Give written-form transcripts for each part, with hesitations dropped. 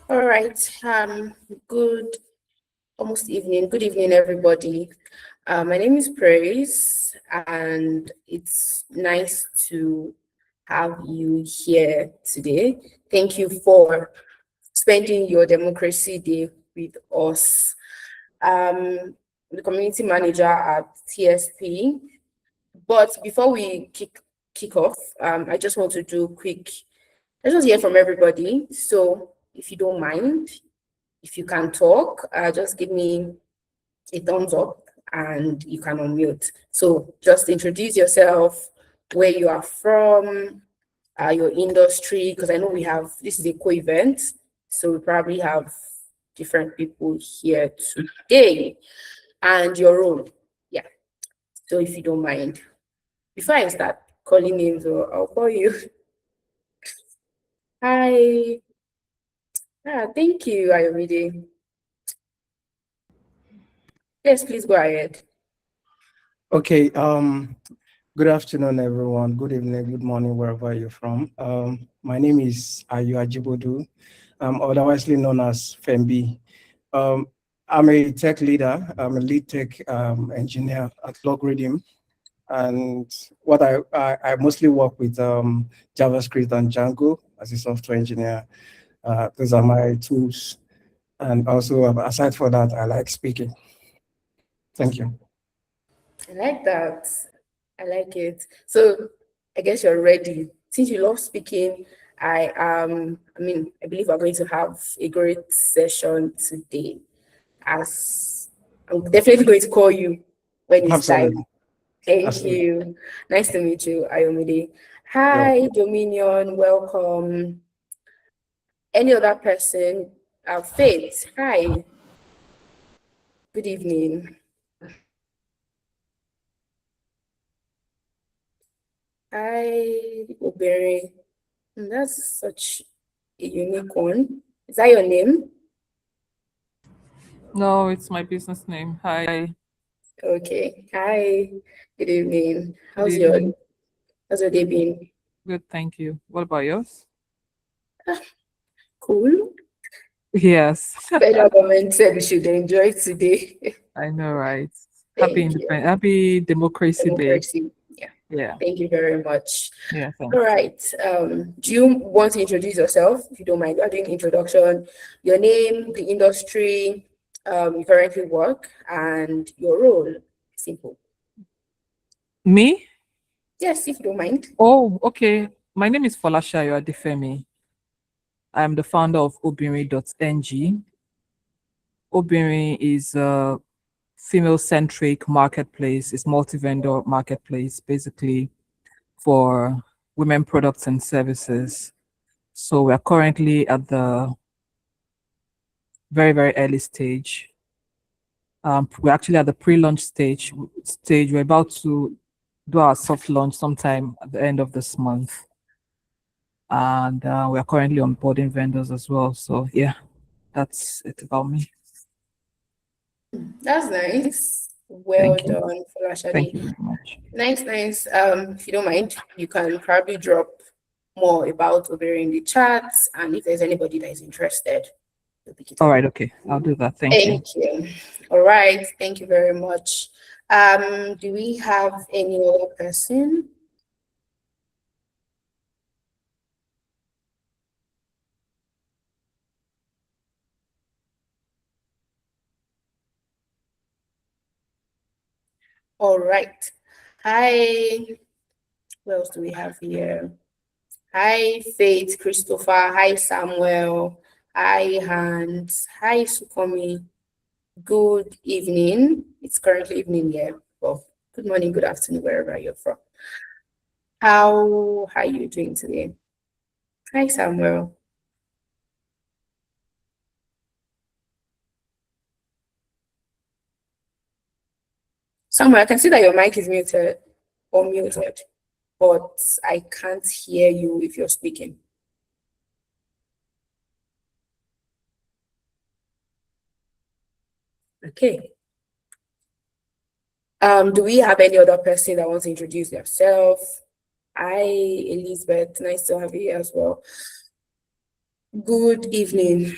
All right. Good almost evening. Good evening, everybody. My name is Praise, and it's nice to have you here today. Thank you for spending your Democracy Day with us. The community manager at TSP. But before we kick off, I just want to do quick. I just hear from everybody. So if you don't mind, if you can talk, just give me a thumbs up and you can unmute. So just introduce yourself, where you are from, your industry, because I know this is a co-event, so we probably have different people here today, and your role. Yeah. So if you don't mind, before I start calling names, or I'll call you. Hi. Thank you, Ayomide. Yes, please go ahead. Okay. Good afternoon, everyone. Good evening, good morning, wherever you're from. My name is Ayu Ajibodu. I'm otherwise known as Fembi. I'm a tech leader. I'm a lead tech engineer at Logarithm. And what I mostly work with JavaScript and Django as a software engineer. Those are my tools. And also, aside from that, I like speaking. Thank you. I like that. I like it. So I guess you're ready. Since you love speaking, I believe we're going to have a great session today. As I'm definitely going to call you when it's Absolutely. time. Thank Absolutely. you. Nice to meet you, Ayomide. Hi, Dominion. Welcome. Any other person? Faith. Hi. Good evening. Hi, Obere. That's such a unique one. Is that your name? No, it's my business name. Hi. Okay. Hi. Good evening. Good How's evening. your day been? Good, thank you. What about yours? Cool. Yes. Federal government said we should enjoy today. I know, right? Thank you. Happy Democracy Day. Democracy. Yeah. Yeah. Thank you very much. Yeah, All thanks. right. Do you want to introduce yourself? If you don't mind, you're doing introduction, your name, the industry you currently work, and your role. Simple. Me? Yes, if you don't mind. Oh, okay. My name is Folashayo Adefemi. I'm the founder of obinrin.ng. Obinrin is a female-centric marketplace. It's multi-vendor marketplace, basically, for women products and services. So we're currently at the very, very early stage. We're actually at the pre-launch stage. We're about to do our soft launch sometime at the end of this month. And we're currently onboarding vendors as well. So yeah, that's it about me. That's nice. Well Thank you. done, Thank you Folashade. very much. Nice. If you don't mind, you can probably drop more about Obere in the chat, and if there's anybody that is interested, we'll pick it All up. right, okay. I'll do that. Thank you. Thank you. All right, thank you very much. Do we have any other person? All right. Hi. What else do we have here? Hi, Faith, Christopher. Hi, Samuel. Hi, Hans. Hi, Sukomi. Good evening. It's currently evening here. Well, good morning, good afternoon, wherever you're from. How are you doing today? Hi, Samuel. Samuel, I can see that your mic is muted or muted, but I can't hear you if you're speaking. Okay. Do we have any other person that wants to introduce themselves? Hi, Elizabeth. Nice to have you here as well. Good evening.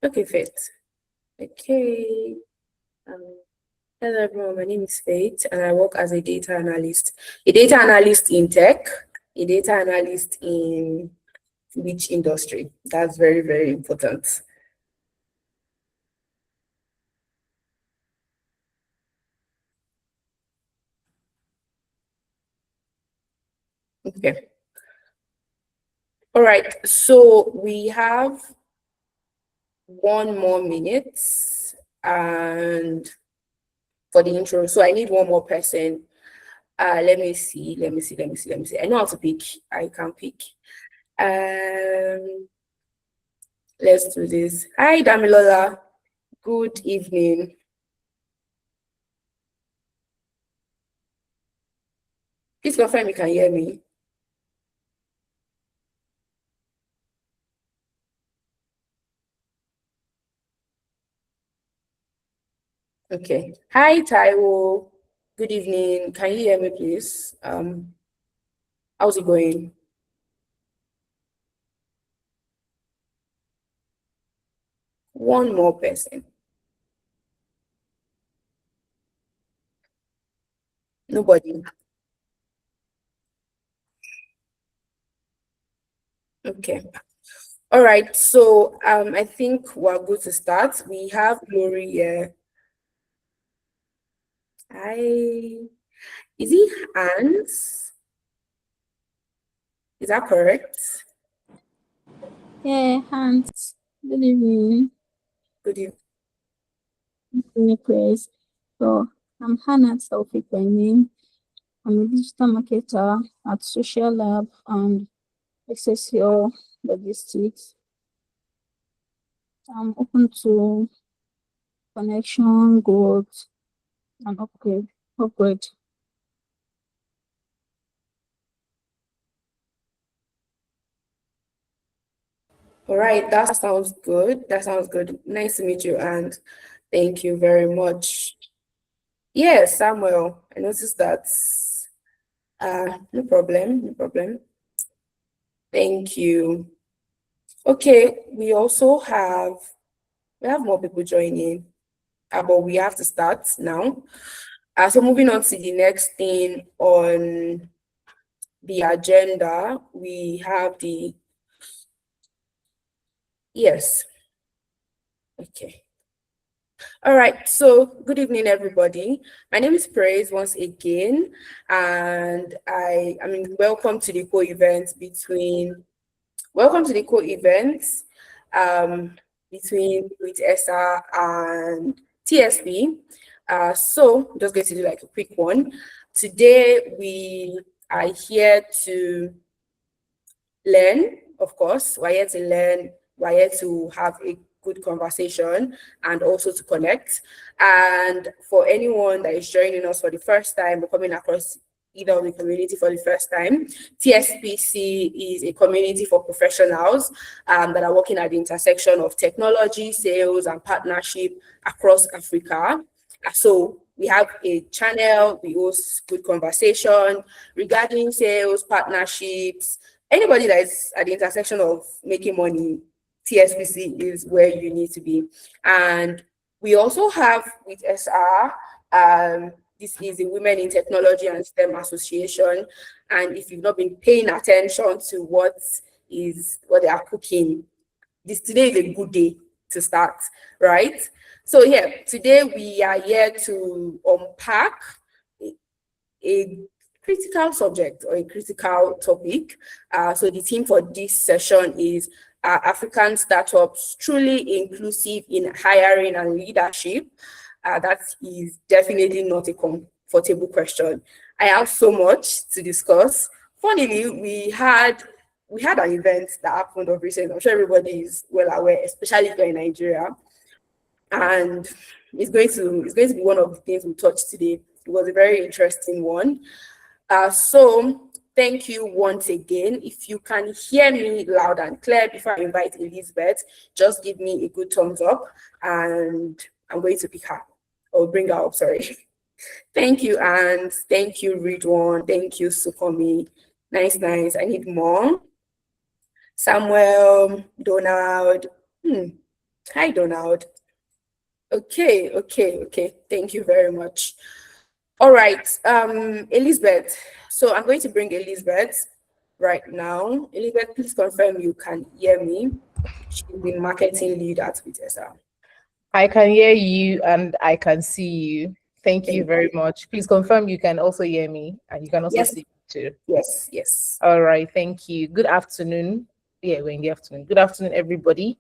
Okay, Faith. Okay. Hello everyone, my name is Faith and I work as a data analyst. A data analyst in tech, a data analyst in which industry? That's very, very important. Okay. All right, so we have 1 more minute and for the intro. So I need one more person. Let me see. I know how to pick. I can pick. Let's do this. Hi, Damilola. Good evening. Please confirm you can hear me. Okay. Hi, Taiwo. Good evening. Can you hear me, please? How's it going? One more person. Nobody. Okay. All right. So I think we're good to start. We have Glory here. Hi. Is he Hans? Is that correct? Yeah, Hans. Good evening. Good evening. Chris. So I'm Hannah Taufik by name. I'm a digital marketer at Social Lab and Accessio Logistics. I'm open to connection, growth, and upgrade. All right, that sounds good. That sounds good. Nice to meet you, and thank you very much. Yes, Samuel. I noticed that. No problem. Thank you. Okay, we have more people joining, but we have to start now. So moving on to the next thing on the agenda, we have the yes. Okay. All right. So good evening, everybody. My name is Praise once again, and welcome to the co-event between with ESA and TSP. So I'm just going to do like a quick one. Today we are here to learn, of course. We're here to learn, we're here to have a good conversation and also to connect. And for anyone that is joining us for the first time or coming across either of the community for the first time, TSPC is a community for professionals that are working at the intersection of technology, sales, and partnership across Africa. So we have a channel, we host good conversation regarding sales, partnerships, anybody that is at the intersection of making money. TSPC is where you need to be. And we also have with SR, this is the Women in Technology and STEM Association. And if you've not been paying attention to what they are cooking, today is a good day to start, right? So yeah, today we are here to unpack a critical subject or a critical topic. So the theme for this session is African startups truly inclusive in hiring and leadership. That is definitely not a comfortable question. I have so much to discuss. Funnily, we had an event that happened of recent. I'm sure everybody is well aware, especially if you're in Nigeria. And it's going to be one of the things we touch today. It was a very interesting one. So thank you once again. If you can hear me loud and clear before I invite Elizabeth, just give me a good thumbs up and I'm going to pick her or bring her up, sorry. Thank you, and thank you, Ridwan. Thank you, Sukomi. Nice. I need more. Samuel, Donald. Hi, Donald. Okay. Thank you very much. All right, Elizabeth. So I'm going to bring Elizabeth right now. Elizabeth, please confirm you can hear me. She's the marketing lead at Vitessa. I can hear you and I can see you. Thank you Thank very you. much. Please confirm you can also hear me and you can also Yes, see me too. yes. All right, thank you. Good afternoon. Yeah, we're in the afternoon. Good afternoon, everybody.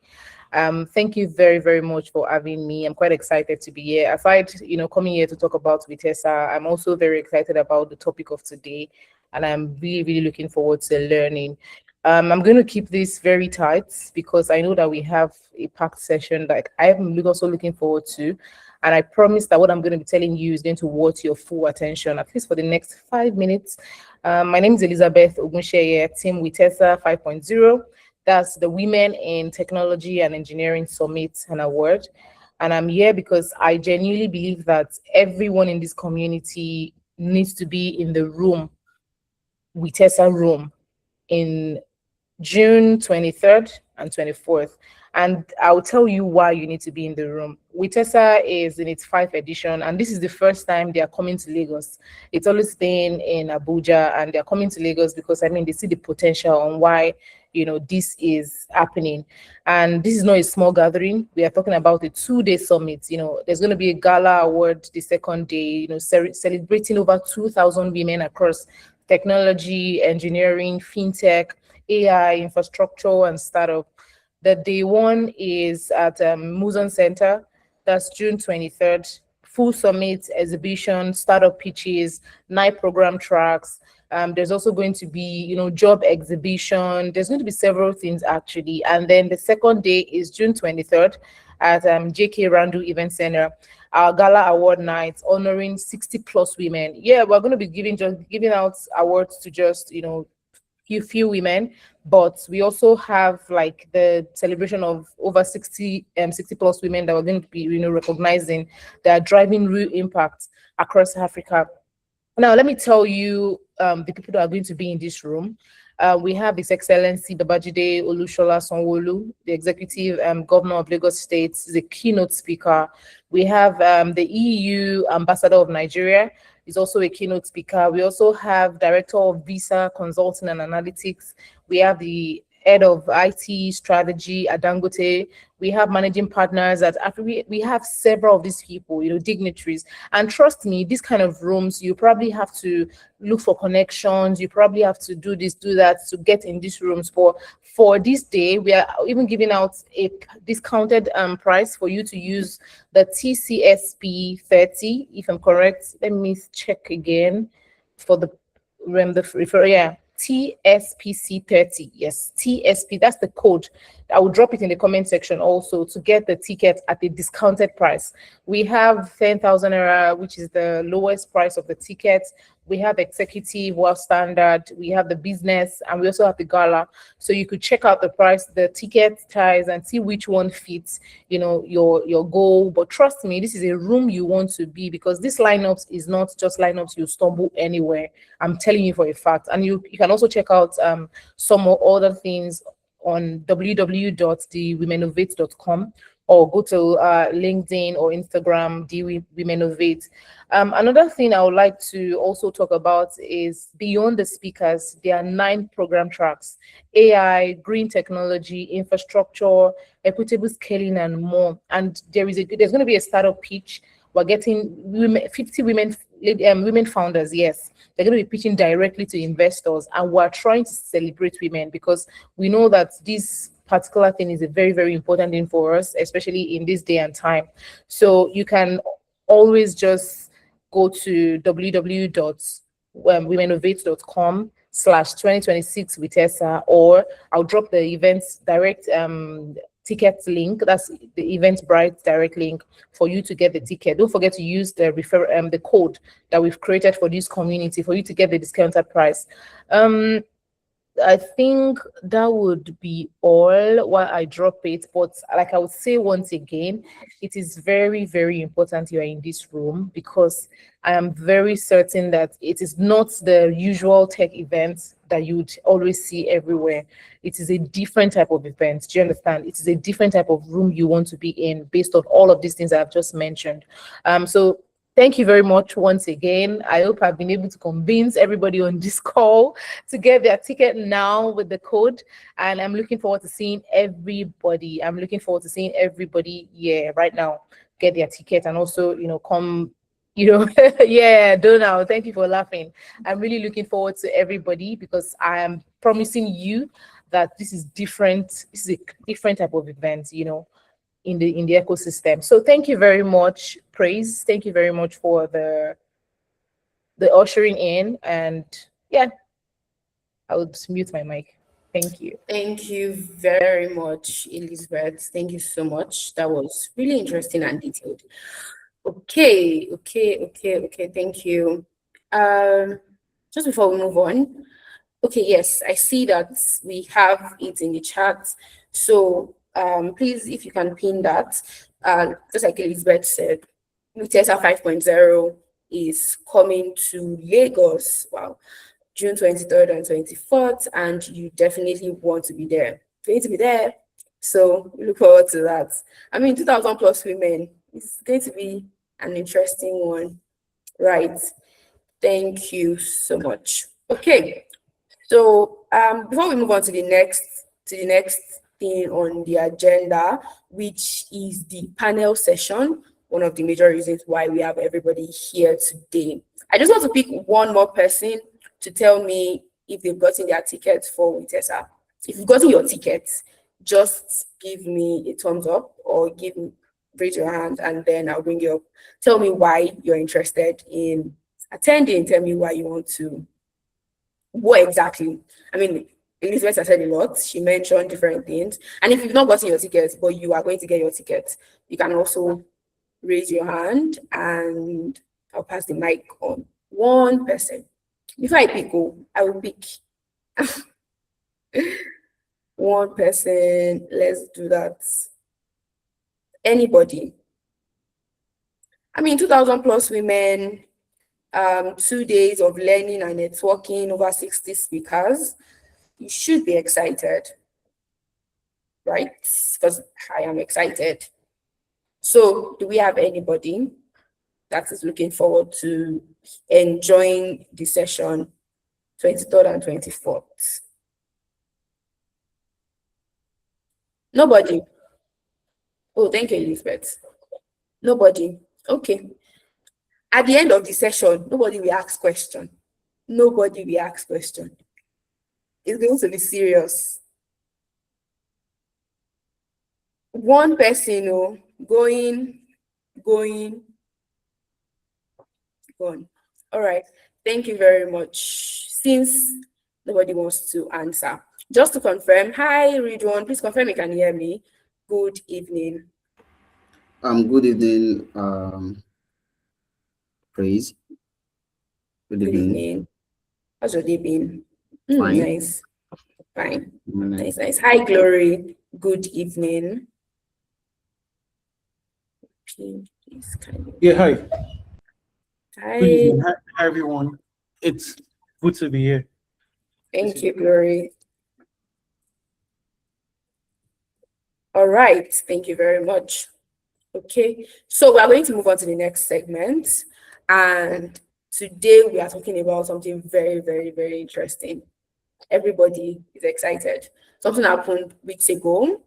Thank you very, very much for having me. I'm quite excited to be here. Aside, coming here to talk about Vitessa, I'm also very excited about the topic of today, and I'm really, really looking forward to learning. I'm going to keep this very tight because I know that we have a packed session that I'm also looking forward to. And I promise that what I'm going to be telling you is going to worth your full attention, at least for the next 5 minutes. My name is Elizabeth Ogunsheye, Team Vitessa 5.0. That's the Women in Technology and Engineering Summit and Award. And I'm here because I genuinely believe that everyone in this community needs to be in the room, Vitessa room, in June 23rd and 24th. And I'll tell you why you need to be in the room. Vitessa is in its 5th edition, and this is the first time they are coming to Lagos. It's always been in Abuja, and they're coming to Lagos because, they see the potential on why, this is happening. And this is not a small gathering. We are talking about a 2-day summit. There's going to be a gala award the second day, celebrating over 2,000 women across technology, engineering, fintech, AI, infrastructure, and startup. The day one is at Muson Center. That's June 23rd. Full summit, exhibition, startup pitches, 9 program tracks. There's also going to be, job exhibition. There's going to be several things actually. And then the second day is June 23rd at JK Randu Event Center, our gala award night honoring 60 plus women. Yeah, we're going to be giving out awards to just, few women, but we also have like the celebration of over 60 plus women that we're going to be recognizing that are driving real impact across Africa. Now let me tell you the people that are going to be in this room. We have His Excellency Babajide Olushola Sanwo-Olu, the Executive Governor of Lagos State, is a keynote speaker. We have the EU Ambassador of Nigeria, is also a keynote speaker. We also have Director of Visa Consulting and Analytics. We have the Head of IT Strategy at Dangote. We have managing partners at we have several of these people, dignitaries. And trust me, these kind of rooms, you probably have to look for connections. You probably have to do this, do that to get in these rooms. For this day, we are even giving out a discounted price for you to use the TCSP 30, if I'm correct. Let me check again for the TSPC 30. Yes, TSP, that's the code. I will drop it in the comment section also to get the ticket at a discounted price. We have 10,000 naira, which is the lowest price of the tickets. We have executive, world standard, we have the business, and we also have the gala. So you could check out the price, the ticket price, and see which one fits, your goal. But trust me, this is a room you want to be, because this lineups is not just lineups you stumble anywhere. I'm telling you for a fact. And you can also check out some other things on www.thewomenovate.com, or go to LinkedIn or Instagram, Womenovate. Another thing I would like to also talk about is beyond the speakers, there are 9 program tracks: AI, green technology, infrastructure, equitable scaling, and more. And there's going to be a startup pitch. We're getting 50 women founders. Yes, they're going to be pitching directly to investors, and we're trying to celebrate women because we know that this particular thing is a very, very important thing for us, especially in this day and time. So you can always just go to www.womenovate.com/2026 Vitessa, or I'll drop the events direct ticket link. That's the Eventbrite direct link for you to get the ticket. Don't forget to use the the code that we've created for this community for you to get the discounted price. I think that would be all while I drop it. But like I would say once again, it is very, very important you are in this room, because I am very certain that it is not the usual tech events that you'd always see everywhere. It is a different type of event. Do you understand? It is a different type of room you want to be in based on all of these things I've just mentioned. So thank you very much once again. I hope I've been able to convince everybody on this call to get their ticket now with the code. And I'm looking forward to seeing everybody. I'm looking forward to seeing everybody, yeah, right now, get their ticket and also, come, yeah, Donald, thank you for laughing. I'm really looking forward to everybody, because I am promising you that this is different. This is a different type of event, in the ecosystem. So thank you very much, Praise. Thank you very much for the ushering in. And yeah, I would mute my mic. Thank you. Thank you very much, Elizabeth. Thank you so much. That was really interesting and detailed. Okay. Thank you. Just before we move on, okay, yes, I see that we have it in the chat. So please, if you can pin that, just like Elizabeth said, TSA 5.0 is coming to Lagos. Wow. June 23rd and 24th, and you definitely want to be there. You need to be there. So we look forward to that. I mean, 2,000 plus women. It's going to be an interesting one. Right. Thank you so much. Okay. So before we move on to the next thing on the agenda, which is the panel session, one of the major reasons why we have everybody here today. I just want to pick one more person to tell me if they've gotten their tickets for Witesa. If you've gotten your tickets, just give me a thumbs up or raise your hand, and then I'll bring you up. Tell me why you're interested in attending. Tell me why you want to. What exactly? I mean, Elizabeth has said a lot. She mentioned different things. And if you've not gotten your tickets, but you are going to get your tickets, you can also raise your hand and I'll pass the mic on one person. Before I pick, I will pick one person. Let's do that. Anybody. I mean, 2,000 plus women, 2 days of learning and networking, over 60 speakers. You should be excited, right? Because I am excited. So, do we have anybody that is looking forward to enjoying the session 23rd and 24th? Nobody. Oh, thank you, Elizabeth. Nobody. Okay. At the end of the session, nobody will ask question. Nobody will ask question. It's going to be serious. One person going. All right. Thank you very much. Since nobody wants to answer, just to confirm, hi, Ridwan, please confirm you can hear me. Good evening. Good evening, Praise. Good evening. How's your day been? Fine. Nice. Fine. Nice. Hi, Glory. Good evening. Please, Yeah, hi. Hi. Good evening. Hi, everyone. It's good to be here. Thank you, Glory. All right. Thank you very much. Okay, so we are going to move on to the next segment, and today we are talking about something very, very, very interesting. Everybody is excited. Something happened weeks ago,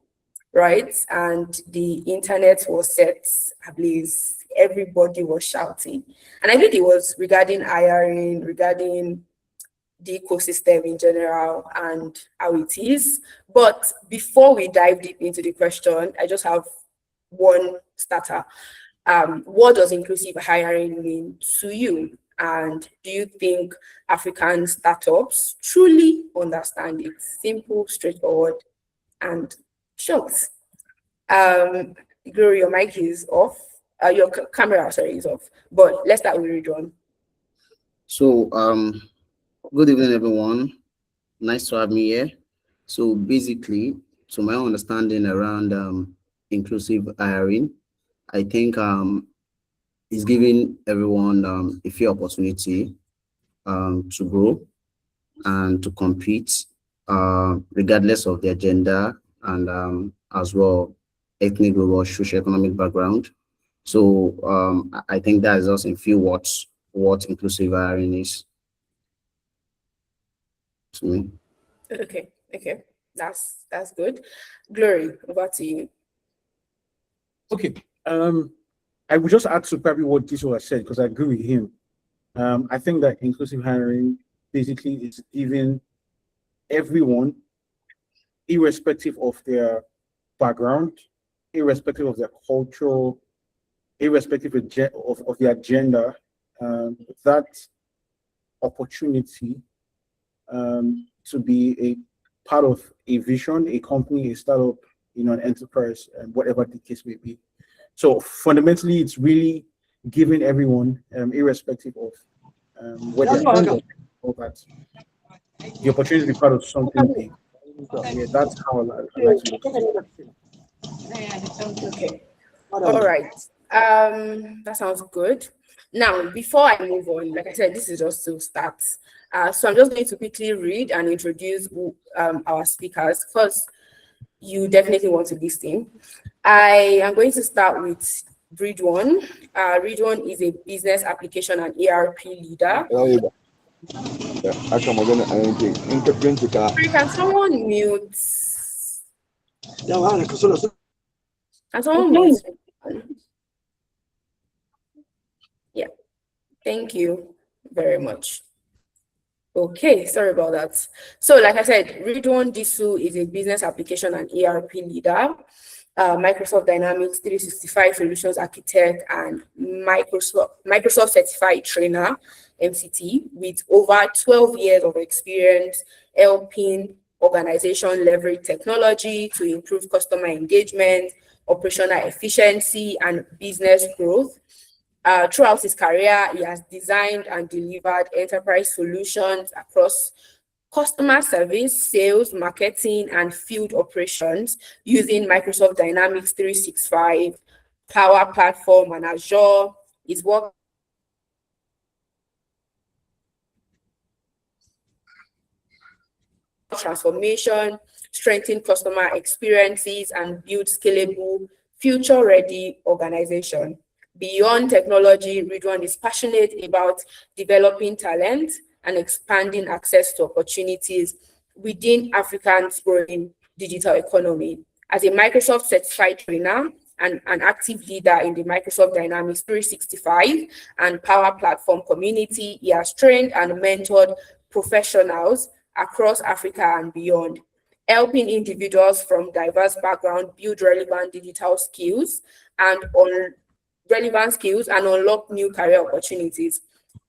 right? And the internet was set ablaze. Everybody was shouting, and I think it was regarding hiring, regarding the ecosystem in general and how it is. But before we dive deep into the question, I just have one starter. What does inclusive hiring mean to you? And do you think African startups truly understand it? Simple, straightforward, and short. Glory, your mic is off. Your camera, sorry, is off. But let's start with Ridwan. So, good evening, everyone. Nice to have me here. So basically, to my understanding around inclusive hiring, I think it's giving everyone a fair opportunity to grow and to compete, regardless of their gender and as well ethnic group or socioeconomic background. So I think that is also in few words what inclusive hiring is to me. Okay. That's good. Glory, over to you. Okay. I would just add to probably what Disu has said because I agree with him. I think that inclusive hiring basically is giving everyone, irrespective of their background, irrespective of their culture, irrespective of their gender, that opportunity to be a part of a vision, a company, a startup, an enterprise, and whatever the case may be. So fundamentally, it's really giving everyone, irrespective of where they're from, all that, the opportunity to be part of something big. Yeah, that's how I like to look at it. Okay. All right. That sounds good. Now, before I move on, like I said, this is just to start. So I'm just going to quickly read and introduce our speakers because you definitely want to listen. I am going to start with Ridwan. Ridwan is a business application and ERP leader. Sorry, can someone mute? Can someone mute? Yeah, thank you very much. Okay, sorry about that. So like I said, Ridwan Disu is a business application and ERP leader, Microsoft Dynamics 365 solutions architect, and Microsoft certified trainer, MCT, with over 12 years of experience helping organizations leverage technology to improve customer engagement, operational efficiency, and business growth. Throughout his career, he has designed and delivered enterprise solutions across customer service, sales, marketing, and field operations using Microsoft Dynamics 365, Power Platform, and Azure. His work transformation, strengthen customer experiences, and build scalable, future-ready organization. Beyond technology, Ridwan is passionate about developing talent and expanding access to opportunities within Africa's growing digital economy. As a Microsoft certified trainer and an active leader in the Microsoft Dynamics 365 and Power Platform community, he has trained and mentored professionals across Africa and beyond, helping individuals from diverse backgrounds build relevant digital skills and unlock new career opportunities.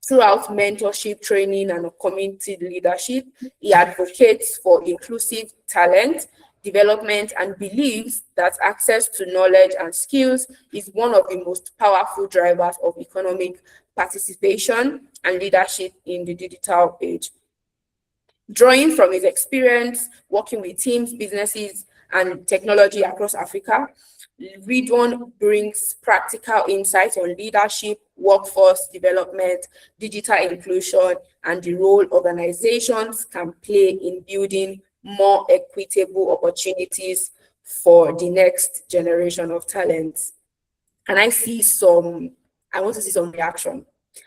Throughout mentorship, training, and community leadership, he advocates for inclusive talent development and believes that access to knowledge and skills is one of the most powerful drivers of economic participation and leadership in the digital age. Drawing from his experience working with teams, businesses, and technology across Africa, Ridwan brings practical insights on leadership, workforce development, digital inclusion, and the role organizations can play in building more equitable opportunities for the next generation of talents. And I want to see some reaction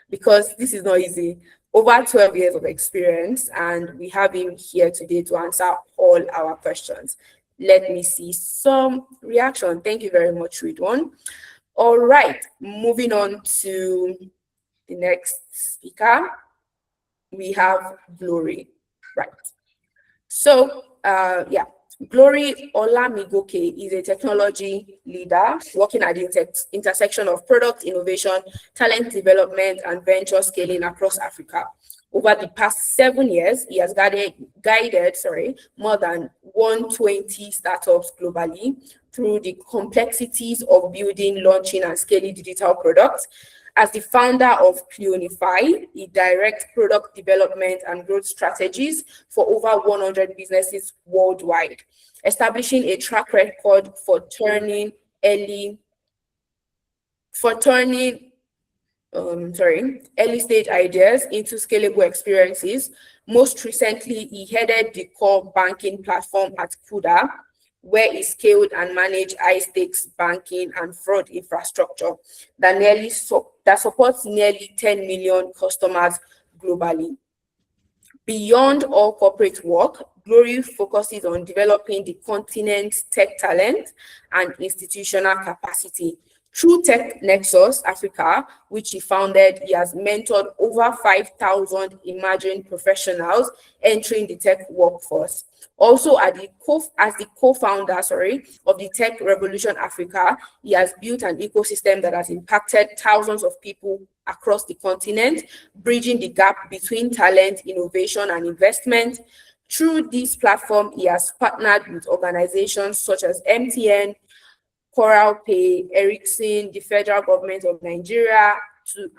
because this is not easy. Over 12 years of experience, and we have him here today to answer all our questions. Let me see some reaction. Thank you very much, Ridwan. All right, moving on to the next speaker. We have Glory, right? So, Glory Olamigoke is a technology leader working at the intersection of product innovation, talent development, and venture scaling across Africa. Over the past 7 years, he has guided more than 120 startups globally through the complexities of building, launching, and scaling digital products. As the founder of Cleonify, he directs product development and growth strategies for over 100 businesses worldwide, establishing a track record for turning early stage ideas into scalable experiences. Most recently, he headed the core banking platform at Kuda, where he scaled and managed high-stakes banking and fraud infrastructure that supports nearly 10 million customers globally. Beyond all corporate work, Glory focuses on developing the continent's tech talent and institutional capacity. Through Tech Nexus Africa, which he founded, he has mentored over 5,000 emerging professionals entering the tech workforce. Also, as the co-founder, of the Tech Revolution Africa, he has built an ecosystem that has impacted thousands of people across the continent, bridging the gap between talent, innovation, and investment. Through this platform, he has partnered with organizations such as MTN, Coral Pay, Ericsson, the federal government of Nigeria,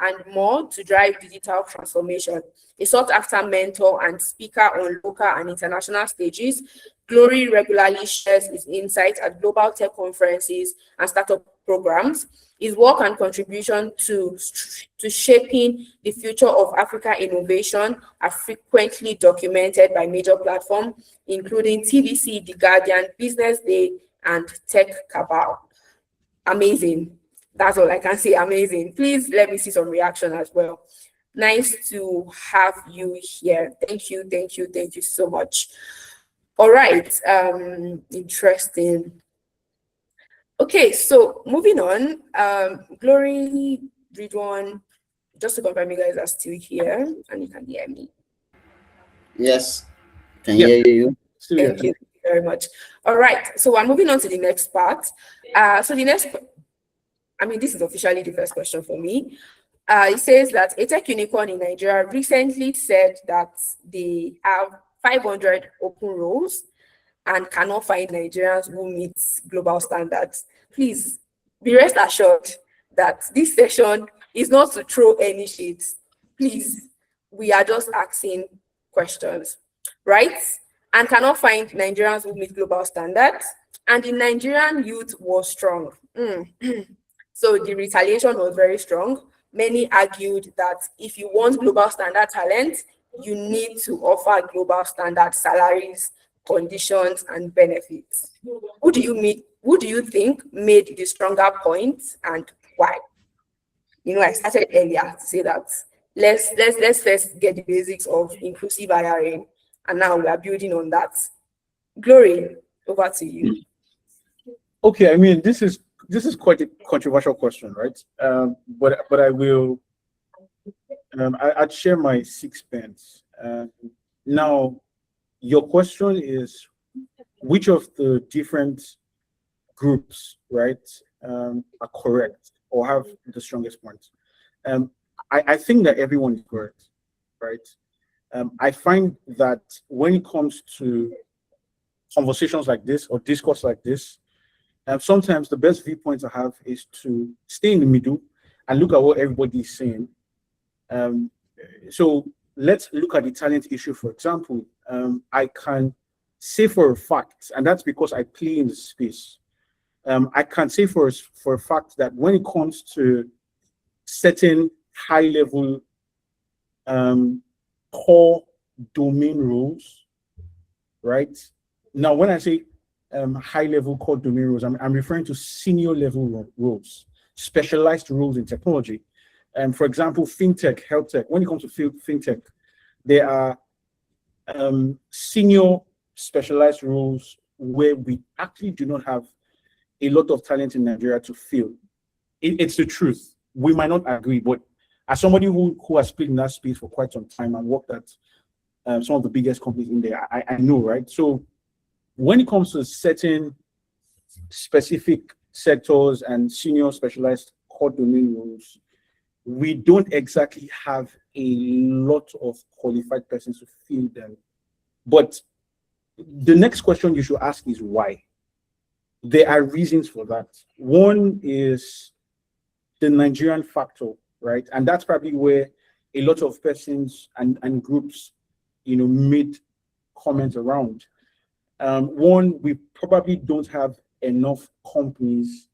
and more to drive digital transformation. A sought-after mentor and speaker on local and international stages, Glory regularly shares his insights at global tech conferences and startup programs. His work and contribution to shaping the future of Africa innovation are frequently documented by major platforms, including TVC, The Guardian, Business Day, and Tech Cabal. Amazing. That's all I can say. Amazing. Please let me see some reaction as well. Nice to have you here. Thank you so much. All right. Interesting. Okay, so moving on. Glory, Ridwan, just to confirm you guys are still here and you can hear me. Yes, can hear you. Thank you very much. All right, so we're moving on to the next part. This is officially the first question for me. It says that a tech unicorn in Nigeria recently said that they have 500 open roles and cannot find Nigerians who meet global standards. Please be rest assured that this session is not to throw any shades. Please, we are just asking questions, right? And cannot find Nigerians who meet global standards. And the Nigerian youth was strong. So the retaliation was very strong. Many argued that if you want global standard talent, you need to offer global standard salaries, conditions, and benefits. Who do you think made the stronger points and why? I started earlier to say that let's first get the basics of inclusive hiring, and now we are building on that. Glory, over to you. Okay, this is quite a controversial question, right? But I will. I'd share my 6 pence. Now, your question is which of the different groups, right, are correct or have the strongest points? I think that everyone is correct, right? I find that when it comes to conversations like this or discourse like this, sometimes the best viewpoint to have is to stay in the middle and look at what everybody is saying. So let's look at the talent issue, for example. I can say for a fact, and that's because I play in the space, I can say for a fact that when it comes to certain high-level core domain roles, right? Now, when I say high-level core domain roles, I'm referring to senior-level roles, specialized roles in technology. For example, fintech, health tech. When it comes to fintech, there are senior specialized roles where we actually do not have a lot of talent in Nigeria to fill. It's the truth. We might not agree, but as somebody who has played in that space for quite some time and worked at some of the biggest companies in there, I know, right? So when it comes to certain specific sectors and senior specialized core domain roles, we don't exactly have a lot of qualified persons to fill them. But the next question you should ask is why? There are reasons for that. One is the Nigerian factor, right? And that's probably where a lot of persons and groups, made comments around. One, we probably don't have enough companies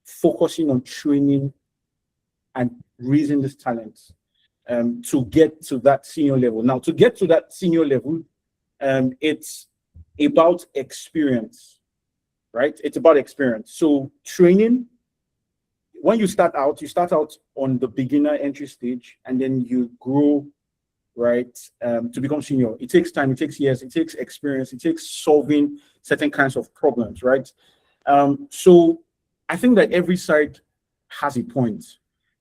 focusing on training and raising this talent to get to that senior level. Now, to get to that senior level, it's about experience, right? It's about experience. So training, when you start out on the beginner entry stage, and then you grow, right, to become senior. It takes time, it takes years, it takes experience, it takes solving certain kinds of problems, right? So I think that every side has a point.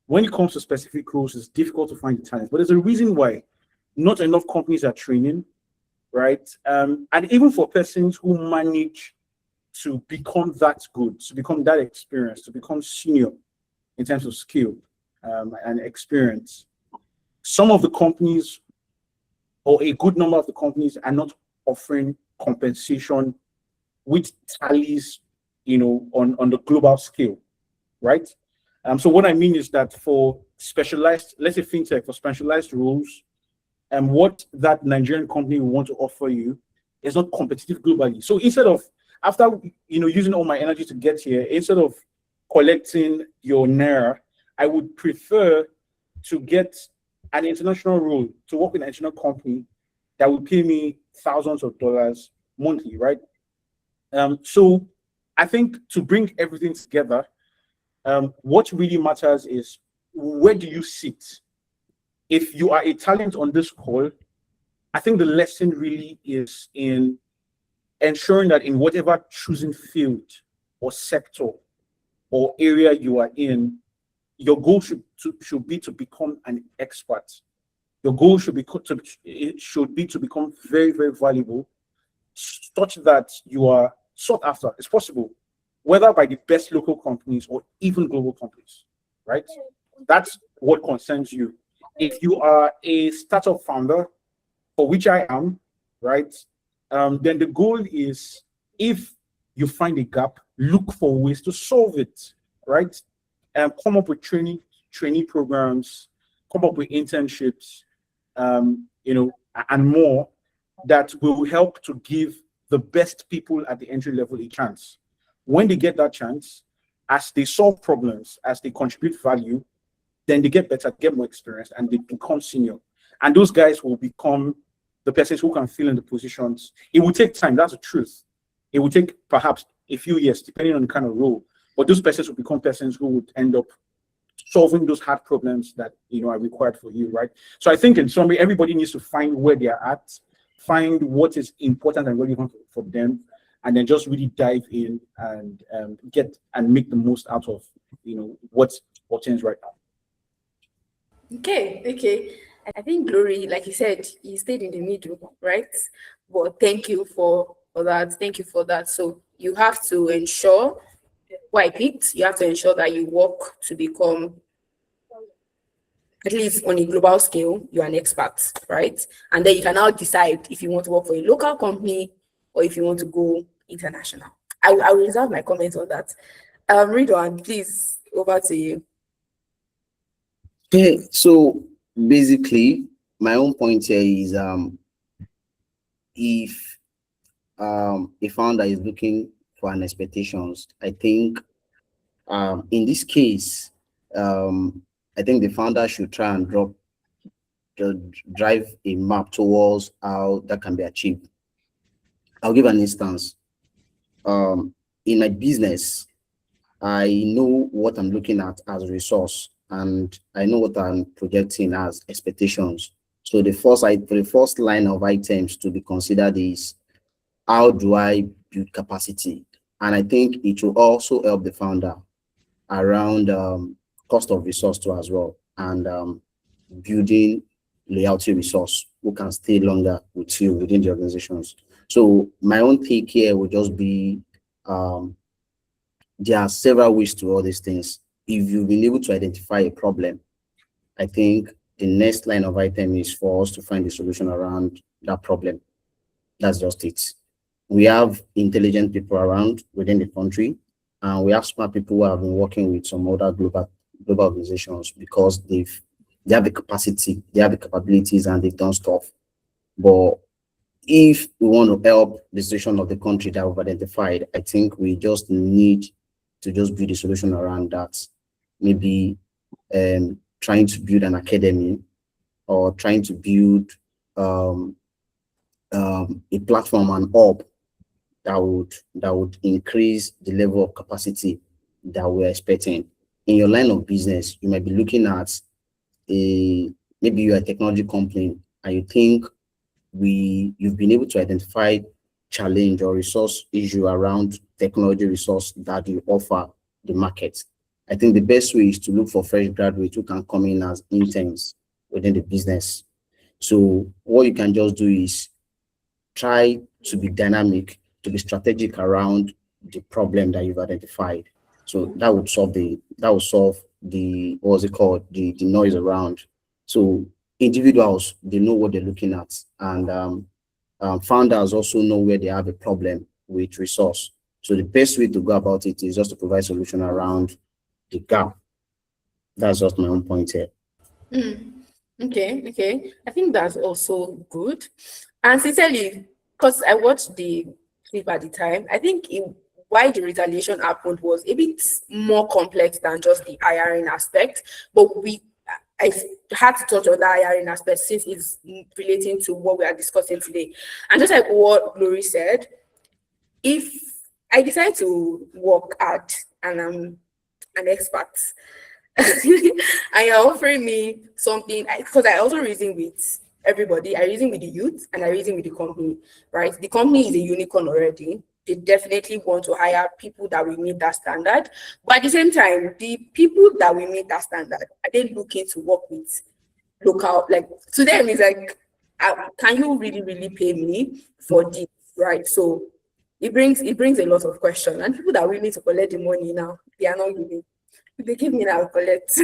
When it comes to specific roles, it's difficult to find the talent, but there's a reason why not enough companies are training, right? And even for persons who manage to become that good, to become that experienced, to become senior in terms of skill and experience, some of the companies, or a good number of the companies, are not offering compensation which tallies, on the global scale, right? So what I mean is that for specialized, let's say fintech, for specialized roles, and what that Nigerian company will want to offer you is not competitive globally. So instead of, after using all my energy to get here, instead of collecting your naira, I would prefer to get an international role, to work with an international company that will pay me thousands of dollars monthly, right? So I think to bring everything together, what really matters is, where do you sit? If you are a talent on this call, I think the lesson really is in ensuring that in whatever choosing field or sector or area you are in, your goal should be to become an expert. Your goal should be to become very, very valuable, such that you are sought after. It's possible, whether by the best local companies or even global companies, right? That's what concerns you. If you are a startup founder, for which I am, right, then the goal is, if you find a gap, look for ways to solve it, right? Come up with trainee programs, come up with internships, and more, that will help to give the best people at the entry level a chance. When they get that chance, as they solve problems, as they contribute value, then they get better, get more experience, and they become senior. And those guys will become the persons who can fill in the positions. It will take time, that's the truth. It will take perhaps a few years, depending on the kind of role. But those persons will become persons who would end up solving those hard problems that are required for you, right? So I think in summary, everybody needs to find where they are at, find what is important and relevant for them, and then just really dive in and get and make the most out of what's obtained right now. Okay. I think Glory, like you said, you stayed in the middle, right? But thank you for that. Thank you for that. So you have to ensure, you have to ensure that you work to become, at least on a global scale, you're an expert, right? And then you can now decide if you want to work for a local company or if you want to go international. I will reserve my comments on that. Ridwan, please, over to you. Okay, so basically, my own point here is, if a founder is looking for an expectations, I think in this case, I think the founder should try and drive a map towards how that can be achieved. I'll give an instance. In my business, I know what I'm looking at as a resource, and I know what I'm projecting as expectations. So the first line of items to be considered is, how do I build capacity? And I think it will also help the founder around cost of resource too as well, and building loyalty resource who can stay longer with you within the organizations. So my own take here would just be, there are several ways to all these things. If you've been able to identify a problem, I think the next line of item is for us to find a solution around that problem. That's just it. We have intelligent people around within the country, and we have smart people who have been working with some other global organizations because they have the capacity, they have the capabilities, and they've done stuff. But if we want to help the situation of the country that we've identified, I think we just need to just build a solution around that. Maybe trying to build an academy or trying to build a platform, an hub that would increase the level of capacity that we're expecting. In your line of business, you might be looking at maybe you're a technology company and you think you've been able to identify challenge or resource issue around technology resource that you offer the market. I think the best way is to look for fresh graduates who can come in as interns within the business. So what you can just do is try to be dynamic, to be strategic around the problem that you've identified. So that would solve the what's it called, the noise around. So individuals, they know what they're looking at, and founders also know where they have a problem with resource. So the best way to go about it is just to provide solution around the gap. That's just my own point here. Okay. I think that's also good. And sincerely, because I watched the clip at the time, I think why the retaliation happened was a bit more complex than just the hiring aspect. But I had to touch on that hiring aspect since it's relating to what we are discussing today. And just like what Glory said, if I decide to work at and I'm an expert, and you're offering me something, because I also reason with everybody. I reason with the youth and I reason with the company, right? The company is a unicorn already. They definitely want to hire people that will meet that standard. But at the same time, the people that will meet that standard, are they looking to work with local? Like, to them, it's like, can you really, really pay me for this, right? So it brings a lot of questions. And people that will need to collect the money now, they are not giving. If they give me now, I'll collect.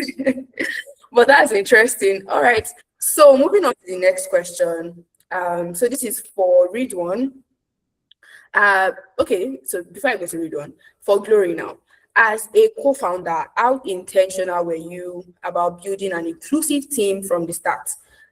But that's interesting. All right. So moving on to the next question. So this is for Ridwan. Okay, so before I go to Ridwan, for Glory now, as a co-founder, how intentional were you about building an inclusive team from the start?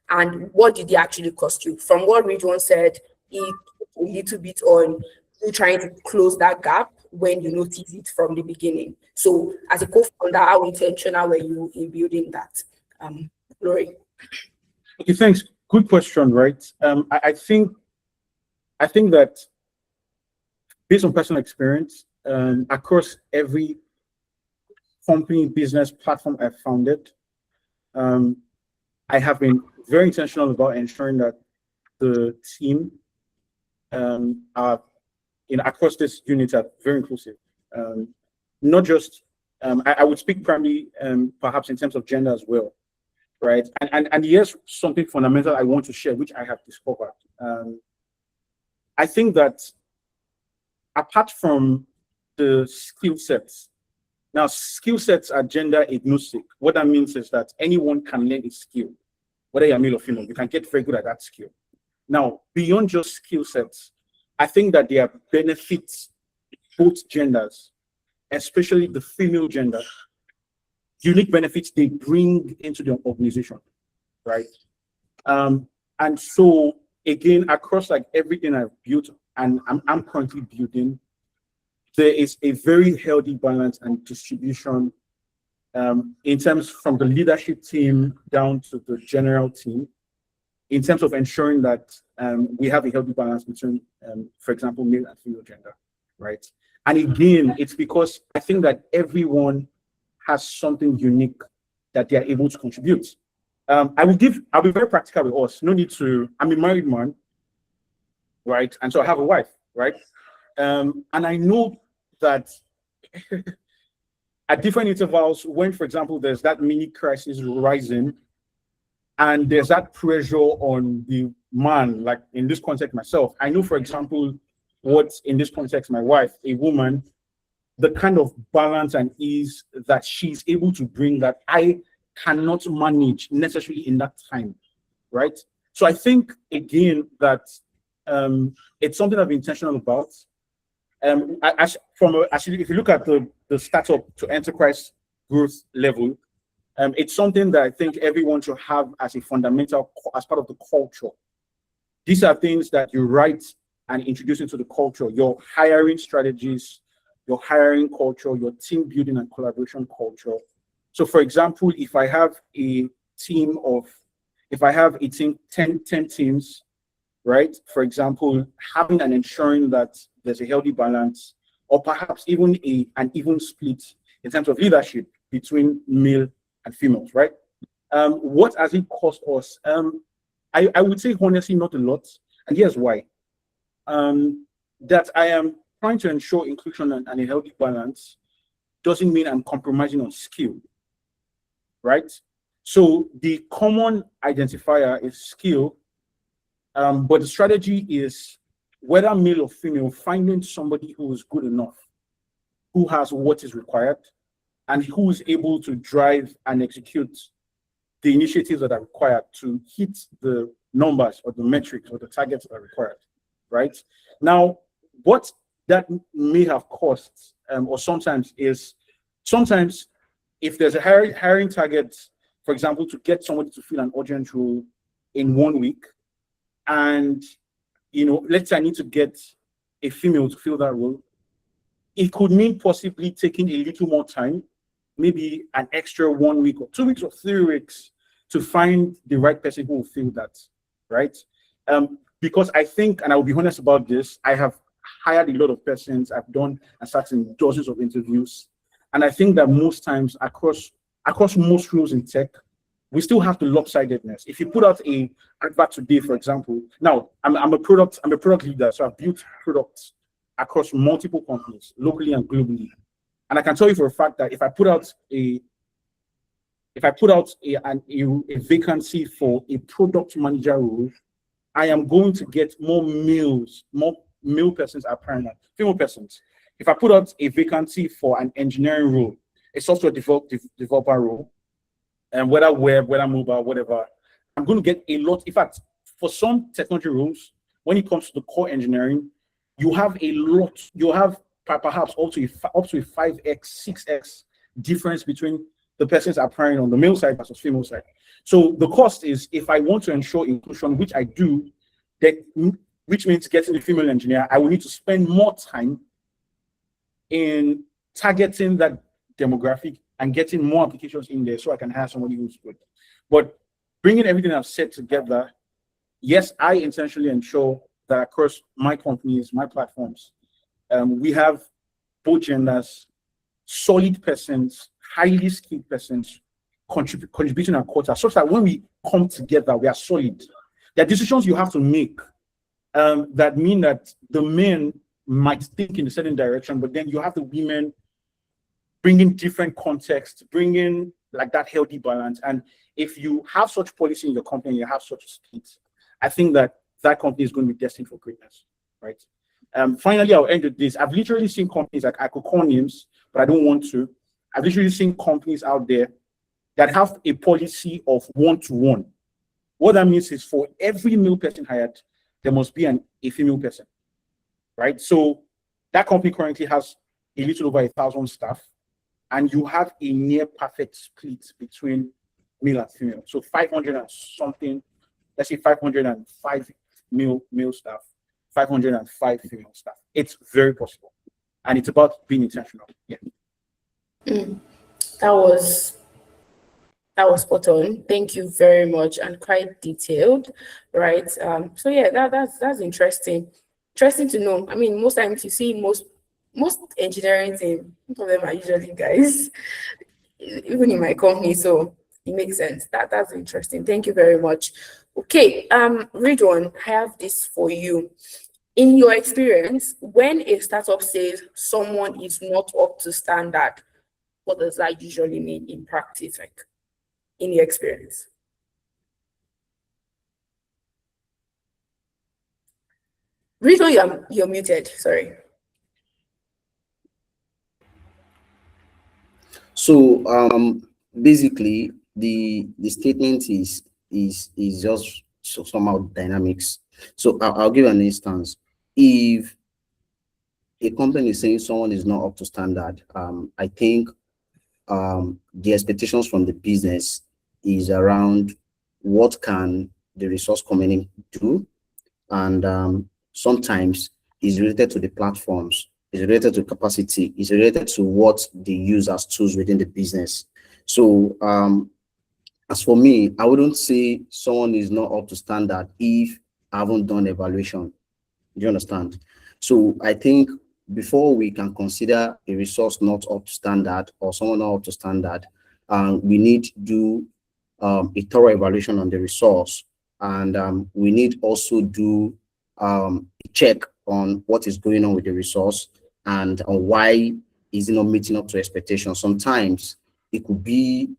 And what did it actually cost you? From what Ridwan said, it a little bit on you trying to close that gap when you notice it from the beginning. So as a co-founder, how intentional were you in building that? Glory. Okay, thanks. Good question, right? I think that based on personal experience, across every company, business, platform I've founded, I have been very intentional about ensuring that the team are, across this unit are very inclusive. Not just, I would speak primarily, perhaps in terms of gender as well, right? And here's something fundamental I want to share, which I have discovered. I think that apart from the skill sets, now skill sets are gender agnostic. What that means is that anyone can learn a skill, whether you're male or female, you can get very good at that skill. Now, beyond just skill sets, I think that there are benefits, both genders, especially the female gender, unique benefits they bring into the organization, right? And so again, across like everything I've built and I'm currently building, there is a very healthy balance and distribution in terms from the leadership team down to the general team, in terms of ensuring that we have a healthy balance between, for example, male and female gender, right? And again, it's because I think that everyone has something unique that they are able to contribute. I'll be very practical with us. No need to, I'm a married man, right? And so I have a wife, right? And I know that at different intervals, when, for example, there's that mini crisis rising, and there's that pressure on the man, like in this context, myself. I know, for example, what in this context, my wife, a woman, the kind of balance and ease that she's able to bring that I cannot manage necessarily in that time, right? So I think, again, that it's something I've been intentional about. Actually, if you look at the startup to enterprise growth level, It's something that I think everyone should have as a fundamental, as part of the culture. These are things that you write and introduce into the culture, your hiring strategies, your hiring culture, your team building and collaboration culture. So for example, if I have a team, 10 teams, right? For example, having and ensuring that there's a healthy balance, or perhaps even an even split in terms of leadership between male and females, right? What has it cost us? I would say honestly not a lot, and here's why. That I am trying to ensure inclusion and a healthy balance doesn't mean I'm compromising on skill, right? So the common identifier is skill, but the strategy is whether male or female, finding somebody who is good enough, who has what is required, and who is able to drive and execute the initiatives that are required to hit the numbers or the metrics or the targets that are required, right? Now, what that may have cost, or sometimes if there's a hiring target, for example, to get somebody to fill an urgent role in 1 week, and let's say I need to get a female to fill that role, it could mean possibly taking a little more time, maybe an extra 1 week or 2 weeks or 3 weeks to find the right person who will fill that, right? Because I think, and I will be honest about this, I have hired a lot of persons, I've done and sat in dozens of interviews, and I think that most times across most roles in tech, we still have the lopsidedness. If you put out a advert today, for example, now I'm a product leader, so I've built products across multiple companies, locally and globally. And I can tell you for a fact that if I put out a vacancy for a product manager role, I am going to get more male persons applying than female persons. If I put out a vacancy for an engineering role, a software developer role, and whether web, whether mobile, whatever, I'm going to get a lot. In fact, for some technology roles, when it comes to the core engineering, you have a lot. You have perhaps up to a 5x, 6x difference between the persons applying on the male side versus female side. So the cost is, if I want to ensure inclusion, which I do, which means getting the female engineer, I will need to spend more time in targeting that demographic and getting more applications in there so I can hire somebody who's good. But bringing everything I've said together, yes, I intentionally ensure that across my companies, my platforms, we have both genders, solid persons, highly skilled persons contributing our quota, such that when we come together, we are solid. There are decisions you have to make that mean that the men might think in a certain direction, but then you have the women bringing different context, bringing like that healthy balance. And if you have such policy in your company, you have such a split, I think that that company is going to be destined for greatness, right? Finally, I'll end with this. I've literally seen companies, like I could call names, but I don't want to. I've literally seen companies out there that have a policy of 1-to-1. What that means is for every male person hired, there must be a female person, right? So that company currently has a little over 1,000 staff, and you have a near perfect split between male and female. So 500 and something, let's say 505 male staff, 505 female staff. It's very possible, and it's about being intentional. Yeah. That was spot on. Thank you very much, and quite detailed, right? So yeah, that's interesting. Interesting to know. I mean, most times you see most engineering team, most of them are usually guys, even in my company. So it makes sense. That's interesting. Thank you very much. Okay, Ridwan, I have this for you. In your experience, when a startup says someone is not up to standard, what does that usually mean in practice, like in your experience? Ridwan, you're muted. Sorry. So basically the statement is just somehow dynamics. So I'll give an instance. If a company is saying someone is not up to standard, I think the expectations from the business is around what can the resource community do, and sometimes is related to the platforms, is related to capacity, is related to what they use as tools within the business. So as for me, I wouldn't say someone is not up to standard if I haven't done evaluation. Do you understand? So I think before we can consider a resource not up to standard or someone not up to standard, we need to do a thorough evaluation on the resource, and we need also do a check on what is going on with the resource and why is it not meeting up to expectations. Sometimes it could be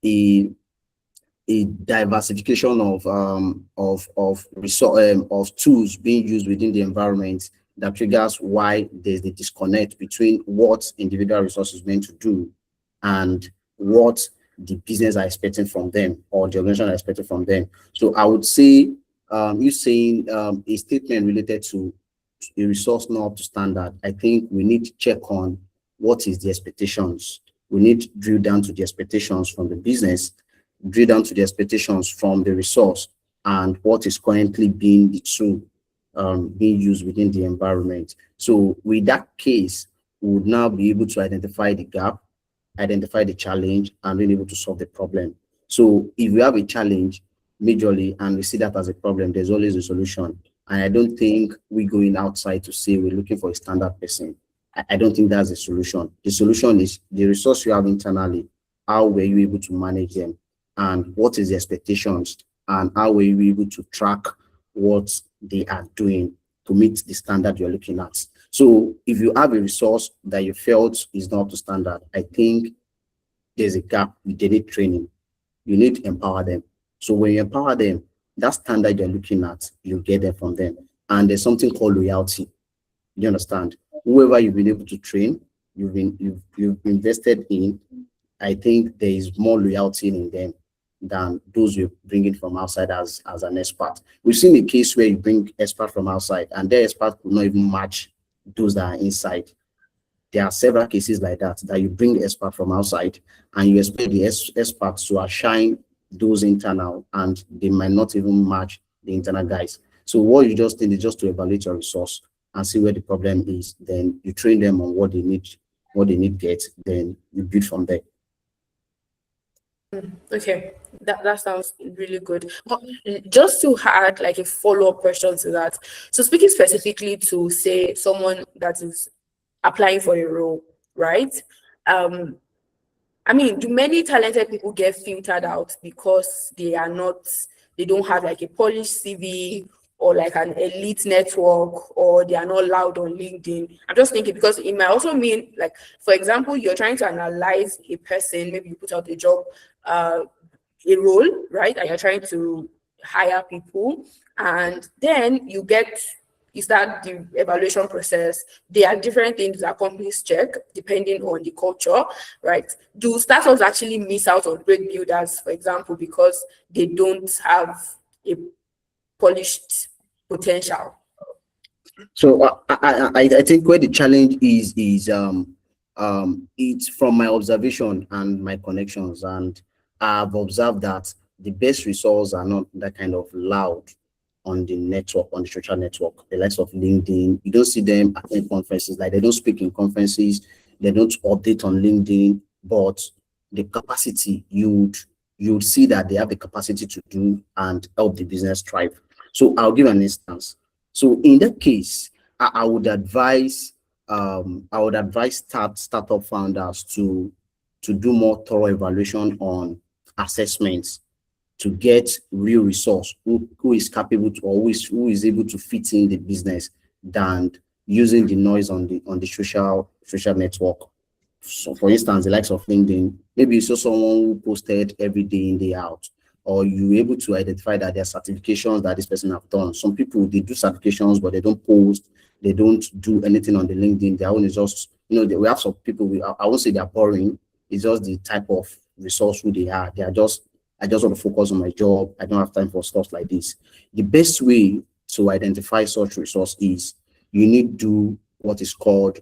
a diversification of resource of tools being used within the environment that triggers why there's the disconnect between what individual resource is meant to do and what the business are expecting from them or the organization are expecting from them. So I would say you saying a statement related to a resource not up to standard, I think we need to check on what is the expectations. We need to drill down to the expectations from the business, drill down to the expectations from the resource, and what is currently being the tool being used within the environment. So with that case, we would now be able to identify the gap, identify the challenge, and being able to solve the problem. So if we have a challenge majorly and we see that as a problem, there's always a solution. And I don't think we're going outside to say we're looking for a standard person. I don't think that's the solution. The solution is the resource you have internally. How were you able to manage them? And what is the expectations? And how were you able to track what they are doing to meet the standard you're looking at? So if you have a resource that you felt is not up to standard, I think there's a gap. They need training. You need to empower them. So when you empower them, that standard you're looking at, you get them from them. And there's something called loyalty. You understand? Whoever you've been able to train, you've invested in, I think there is more loyalty in them than those you bring in from outside as an expert. We've seen a case where you bring expert from outside and their expert could not even match those that are inside. There are several cases like that you bring expert from outside and you expect the experts to outshine those internal and they might not even match the internal guys. So what you just need is just to evaluate your resource and see where the problem is. Then you train them on what they need get, then you build from there. Okay, that sounds really good. But just to add like a follow-up question to that. So speaking specifically to say someone that is applying for a role, right? I mean, do many talented people get filtered out because they don't have like a polished CV or like an elite network, or they are not loud on LinkedIn? I'm just thinking because it might also mean, like, for example, you're trying to analyze a person, maybe you put out a job, a role, right? And you're trying to hire people, and then you start the evaluation process. There are different things that companies check depending on the culture, right? Do startups actually miss out on great builders, for example, because they don't have a polished potential? So I think where the challenge is it's from my observation and my connections, and I've observed that the best results are not that kind of loud on the network, on the social network, the likes of LinkedIn. You don't see them attend conferences, like they don't speak in conferences, they don't update on LinkedIn, but the capacity, you would see that they have the capacity to do and help the business thrive. So I'll give an instance. So in that case, I would advise startup founders to do more thorough evaluation on assessments to get real resource who is capable to, or who is able to fit in the business, than using the noise on the social network. So for instance, the likes of LinkedIn, maybe you saw someone who posted every day in, day out, or you're able to identify that there are certifications that this person have done. Some people, they do certifications, but they don't post, they don't do anything on the LinkedIn. Their own is just, we have some people, I won't say they're boring, it's just the type of resource who they are. They are just, I just want to focus on my job. I don't have time for stuff like this. The best way to identify such resource is you need to do what is called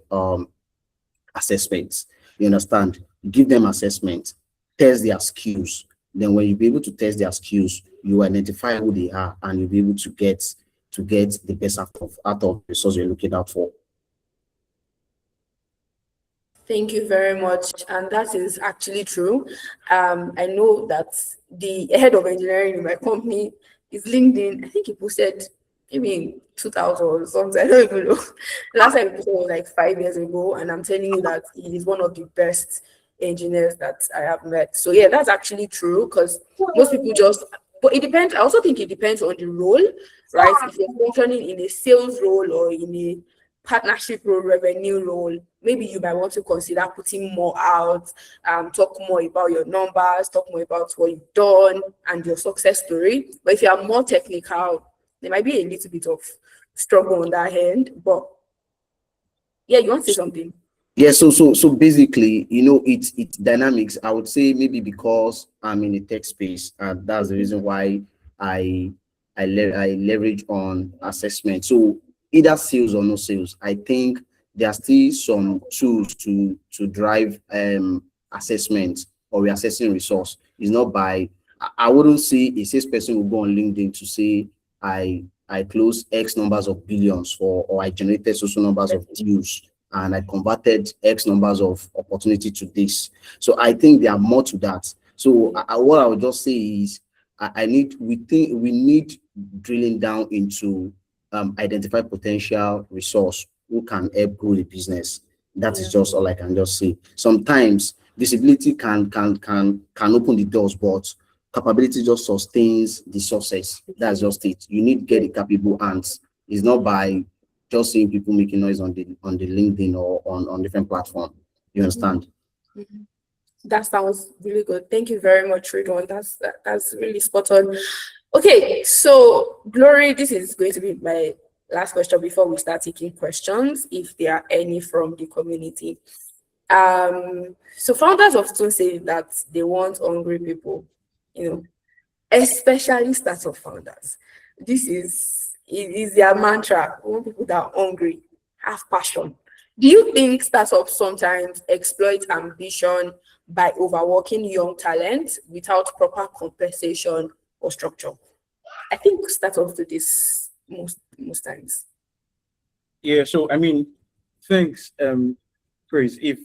assessments. You understand? Give them assessment, test their skills. Then when you be able to test their skills, you identify who they are, and you'll be able to get the best out of the resource you're looking out for. Thank you very much. And that is actually true. I know that the head of engineering in my company is LinkedIn. I think he posted maybe in 2000 or something. I don't even know. Last time he posted was like 5 years ago. And I'm telling you that he is one of the best engineers that I have met. So yeah, that's actually true, because most people just, but it depends. I also think it depends on the role, right? If you're functioning in a sales role or in a partnership role, revenue role, maybe you might want to consider putting more out, talk more about your numbers, talk more about what you've done and your success story. But if you are more technical, there might be a little bit of struggle on that end. But yeah, you want to say something? Yeah, so basically, it's dynamics. I would say maybe because I'm in the tech space, and that's the reason why I leverage on assessment. So either sales or no sales, I think there are still some tools to drive assessment or reassessing resource. It's not by, I wouldn't say a salesperson will go on LinkedIn to say I closed X numbers of billions or I generated social numbers of deals and I converted X numbers of opportunity to this. So I think there are more to that. So what I would just say is we need drilling down into identify potential resource who can help grow the business. That is just all I can just say. Sometimes visibility can open the doors, but capability just sustains the success. That's just it. You need to get the capable hands. It's not by just seeing people making noise on the LinkedIn or on different platforms. You understand? Mm-hmm. That sounds really good. Thank you very much, Ridwan. That's really spot on. Okay, so Glory, this is going to be my last question before we start taking questions, if there are any from the community. So founders often say that they want hungry people, especially startup founders. This is their mantra. We want people that are hungry, have passion. Do you think startups sometimes exploit ambition by overworking young talent without proper compensation or structure? I think startups do this most times. Yeah, so I mean, thanks, Praise. If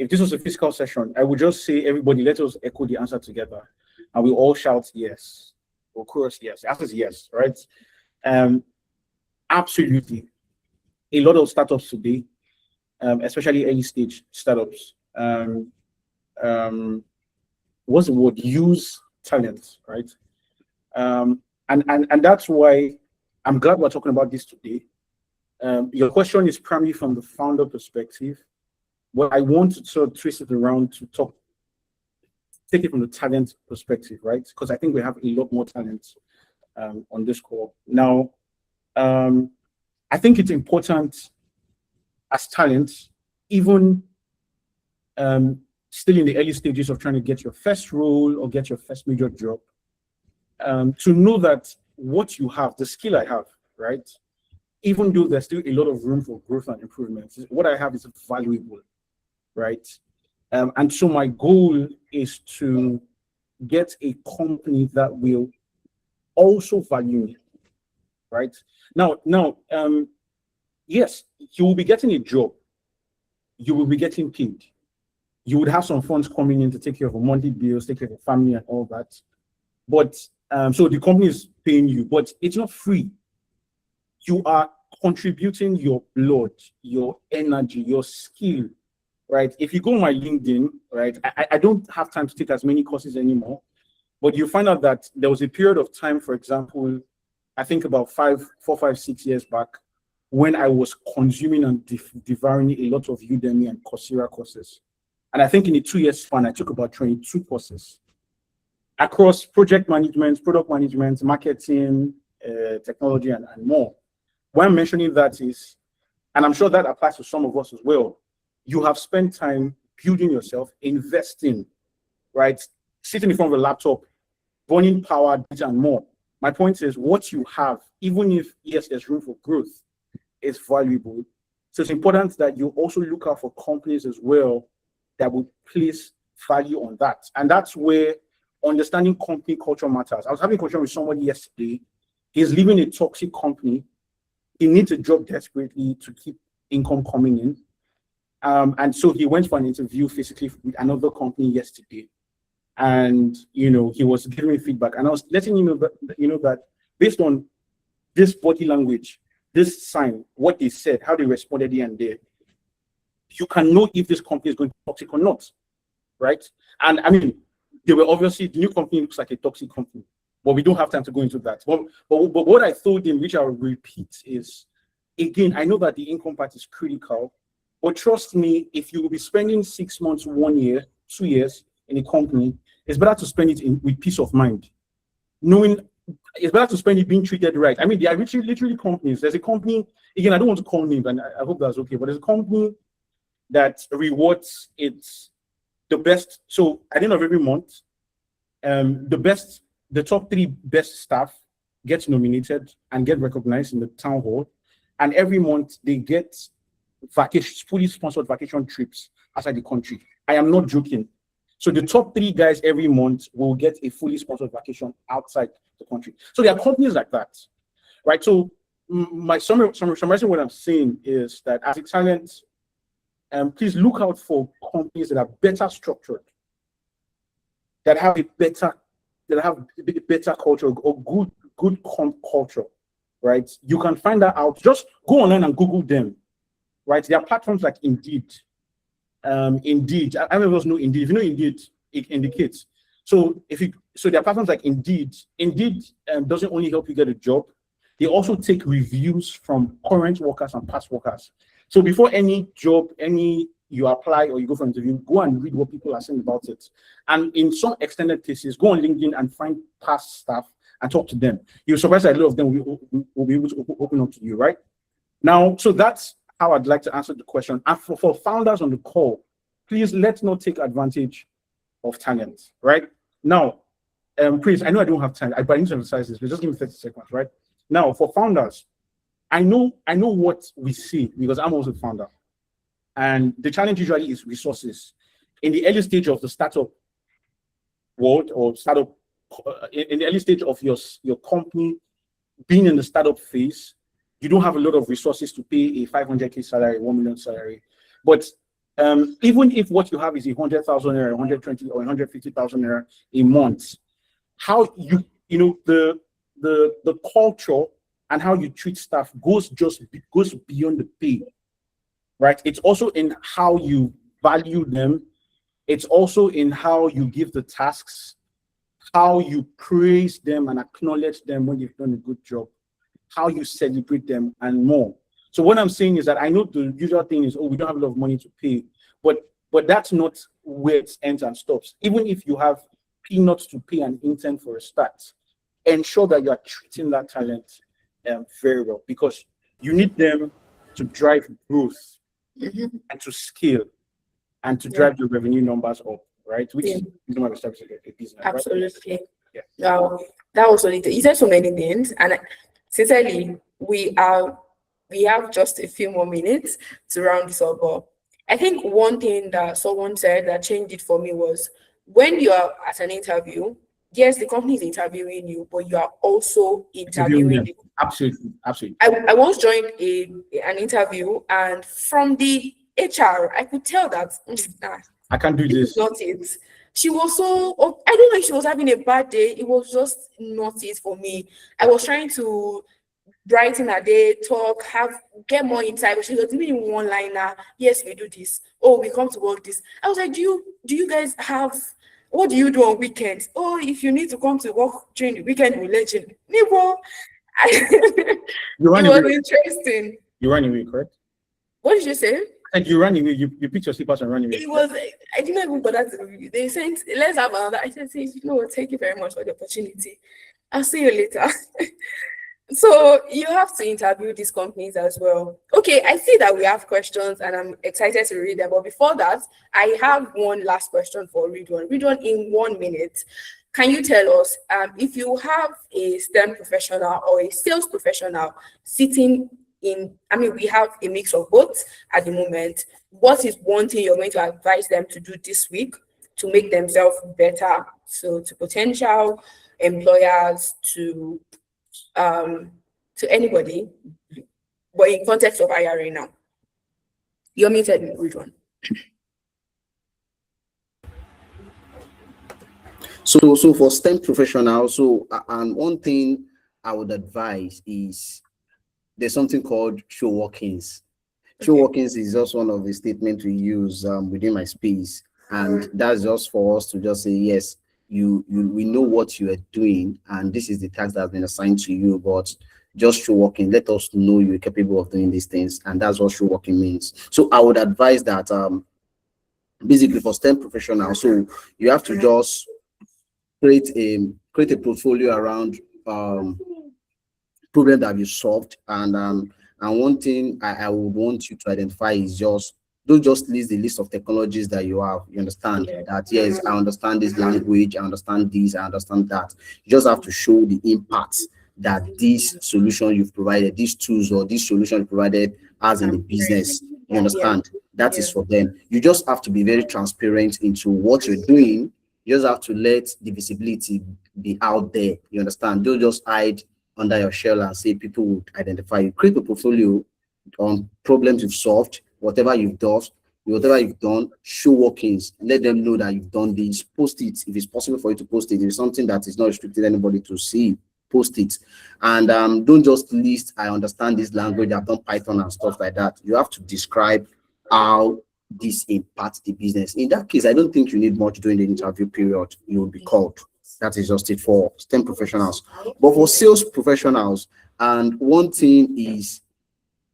this was a physical session, I would just say, everybody, let us echo the answer together, and we all shout yes, or chorus yes. The answer is yes, right? Absolutely. A lot of startups today, especially early stage startups, what's the word? Use talent, right? And that's why I'm glad we're talking about this today. Your question is primarily from the founder perspective. What I want to sort of twist it around to take it from the talent perspective, right? Because I think we have a lot more talent on this call. Now, I think it's important as talent, even still in the early stages of trying to get your first role or get your first major job, to know that what you have, the skill I have, right? Even though there's still a lot of room for growth and improvement, what I have is valuable, right? And so my goal is to get a company that will also value me, right? Now, yes, you will be getting a job, you will be getting paid, you would have some funds coming in to take care of your monthly bills, take care of your family and all that. But so the company is paying you, but it's not free. You are contributing your blood, your energy, your skill, right? If you go on my LinkedIn, right, I don't have time to take as many courses anymore, but you find out that there was a period of time, for example, I think about 4, 5, 6 years back, when I was consuming and devouring a lot of Udemy and Coursera courses. And I think in a 2-year span, I took about 22 courses across project management, product management, marketing, technology, and more. Why I'm mentioning that is, and I'm sure that applies to some of us as well, you have spent time building yourself, investing, right? Sitting in front of a laptop, burning power, and more. My point is, what you have, even if, yes, there's room for growth, is valuable. So it's important that you also look out for companies as well that will place value on that. And that's where understanding company culture matters. I was having a conversation with somebody yesterday. He's leaving a toxic company. He needs a job desperately to keep income coming in. And so he went for an interview physically with another company yesterday. And, he was giving me feedback. And I was letting you know that based on this body language, this sign, what they said, how they responded here and there, you can know if this company is going to be toxic or not, right? And I mean, they were obviously, the new company looks like a toxic company, but we don't have time to go into that. But what I told him, which I'll repeat, is, again, I know that the income part is critical, but trust me, if you will be spending 6 months, 1 year, 2 years in a company, it's better to spend it with peace of mind. Knowing it's better to spend it being treated right. I mean, they are literally companies. There's a company, again, I don't want to call names, and I hope that's okay, but there's a company that rewards the best. So at the end of every month, the top 3 best staff gets nominated and get recognized in the town hall. And every month they get fully sponsored vacation trips outside the country. I am not joking. So the top 3 guys every month will get a fully sponsored vacation outside the country. So there are companies like that, right? So summarizing what I'm saying is that as a talent, please look out for companies that are better structured, that have a better culture or good culture, right? You can find that out. Just go online and Google them, right? There are platforms like Indeed. Indeed, I don't know Indeed. If you know Indeed, it indicates. So there are platforms like Indeed. Indeed doesn't only help you get a job, they also take reviews from current workers and past workers. So before any job, you apply or you go for an interview, go and read what people are saying about it. And in some extended cases, go on LinkedIn and find past staff and talk to them. You're surprised that a lot of them will be able to open up to you, right? Now, so that's how I'd like to answer the question. And for founders on the call, please let's not take advantage of talent, right? Now, please, I know I don't have time, but I need to emphasize this, but just give me 30 seconds, right? Now, for founders, I know what we see because I'm also a founder. And the challenge usually is resources. In the early stage of the startup world or startup, in the early stage of your company, being in the startup phase, you don't have a lot of resources to pay a 500K salary, 1 million salary. But even if what you have is 100,000 naira, 120 or 150,000 naira a month, how the culture and how you treat staff goes beyond the pay, right? It's also in how you value them. It's also in how you give the tasks, how you praise them and acknowledge them when you've done a good job, how you celebrate them, and more. So what I'm saying is that I know the usual thing is, we don't have a lot of money to pay, but that's not where it ends and stops. Even if you have peanuts to pay an intern for a start, ensure that you are treating that talent very well, because you need them to drive growth and to scale and to drive your revenue numbers up, right? Which is my business. Absolutely. Right? Yeah. Now, that was only you said so many things, and sincerely, we have just a few more minutes to round this up. But I think one thing that someone said that changed it for me was when you are at an interview, yes, the company is interviewing you, but you are also interviewing them. Absolutely. I once joined an interview, and from the HR, I could tell that I can't do this. Not it. She was so, I don't know if she was having a bad day. It was just not it for me. I was trying to brighten her day, talk, get more insight, but she was giving me one liner. Yes, we do this. Oh, we come to work this. I was like, do you guys have, what do you do on weekends? Oh, if you need to come to work during the weekend, we'll let you know. It was interesting. You ran away, correct? What did you say? And you ran away, you picked your slippers and ran away. It was, I didn't even bother to review. They sent, let's have another. I said, you know what, thank you very much for the opportunity. I'll see you later. So you have to interview these companies as well. Okay, I see that we have questions and I'm excited to read them. But before that, I have one last question for Ridwan. Ridwan, in 1 minute, can you tell us if you have a STEM professional or a sales professional sitting we have a mix of both at the moment. What is one thing you're going to advise them to do this week to make themselves better? So to potential employers, to anybody, but in context of IRA now. You're muted, Ridwan. So for STEM professionals, and one thing I would advise is there's something called show walkings. Show walkings is just one of the statements we use within my space, and that's just for us to just say yes, we know what you are doing, and this is the task that has been assigned to you, but just show walking. Let us know you're capable of doing these things, and that's what show walking means. So I would advise that basically for STEM professionals, so you have to just create a portfolio around problem that you solved, and one thing I would want you to identify is just don't just list the list of technologies that you have. You understand that yes, I understand this language, I understand this, I understand that. You just have to show the impact that this solution you've provided, these tools or this solution you provided has in the business. You understand? That is for them. You just have to be very transparent into what you're doing. You just have to let the visibility be out there. You understand? Don't just hide under your shell and say people would identify you. Create a portfolio on problems you've solved, whatever you've done, show workings. Let them know that you've done this. Post it if it's possible for you to post it. If it's something that is not restricted anybody to see, post it. And don't just list, I understand this language, I've done Python and stuff like that. You have to describe how this impacts the business. In that case, I don't think you need much during the interview period. You will be called. That is just it for STEM professionals. But for sales professionals, and one thing is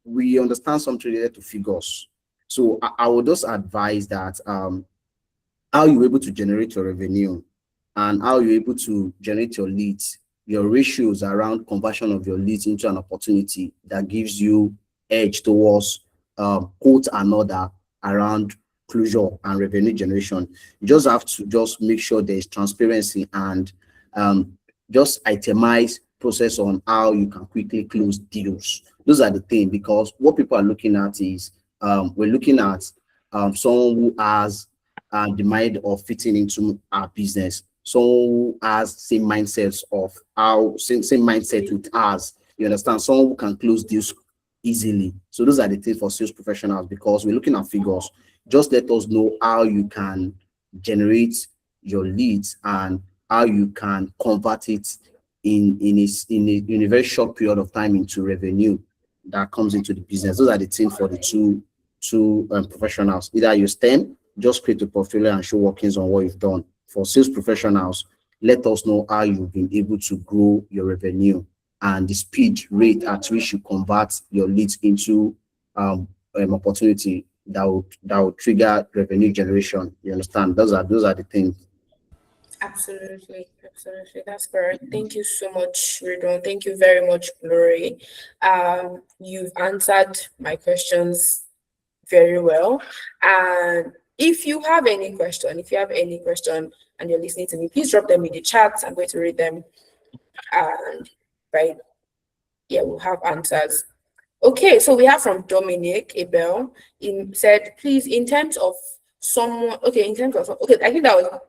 we understand something related to figures. So I would just advise that how you're able to generate your revenue and how you're able to generate your leads, your ratios around conversion of your leads into an opportunity that gives you edge towards quote another around closure and revenue generation. You just have to just make sure there is transparency and just itemize process on how you can quickly close deals. Those are the things, because what people are looking at is we're looking at someone who has the mind of fitting into our business, someone who has same mindsets of same mindset with us. You understand? Someone who can close deals easily. So those are the things for sales professionals, because we're looking at figures. Just let us know how you can generate your leads and how you can convert it in a very short period of time into revenue that comes into the business. Those are the things for the two professionals. Either you STEM, just create a portfolio and show workings on what you've done. For sales professionals, let us know how you've been able to grow your revenue and the speed rate at which you convert your leads into opportunity that would trigger revenue generation. You understand? Those are the things. Absolutely, that's correct. Thank you so much, Ridwan. Thank you very much, Glory. You've answered my questions very well. And if you have any question and you're listening to me, please drop them in the chat. I'm going to read them. And we'll have answers. Okay, so we have from Dominic Abel. He said, please, I think that was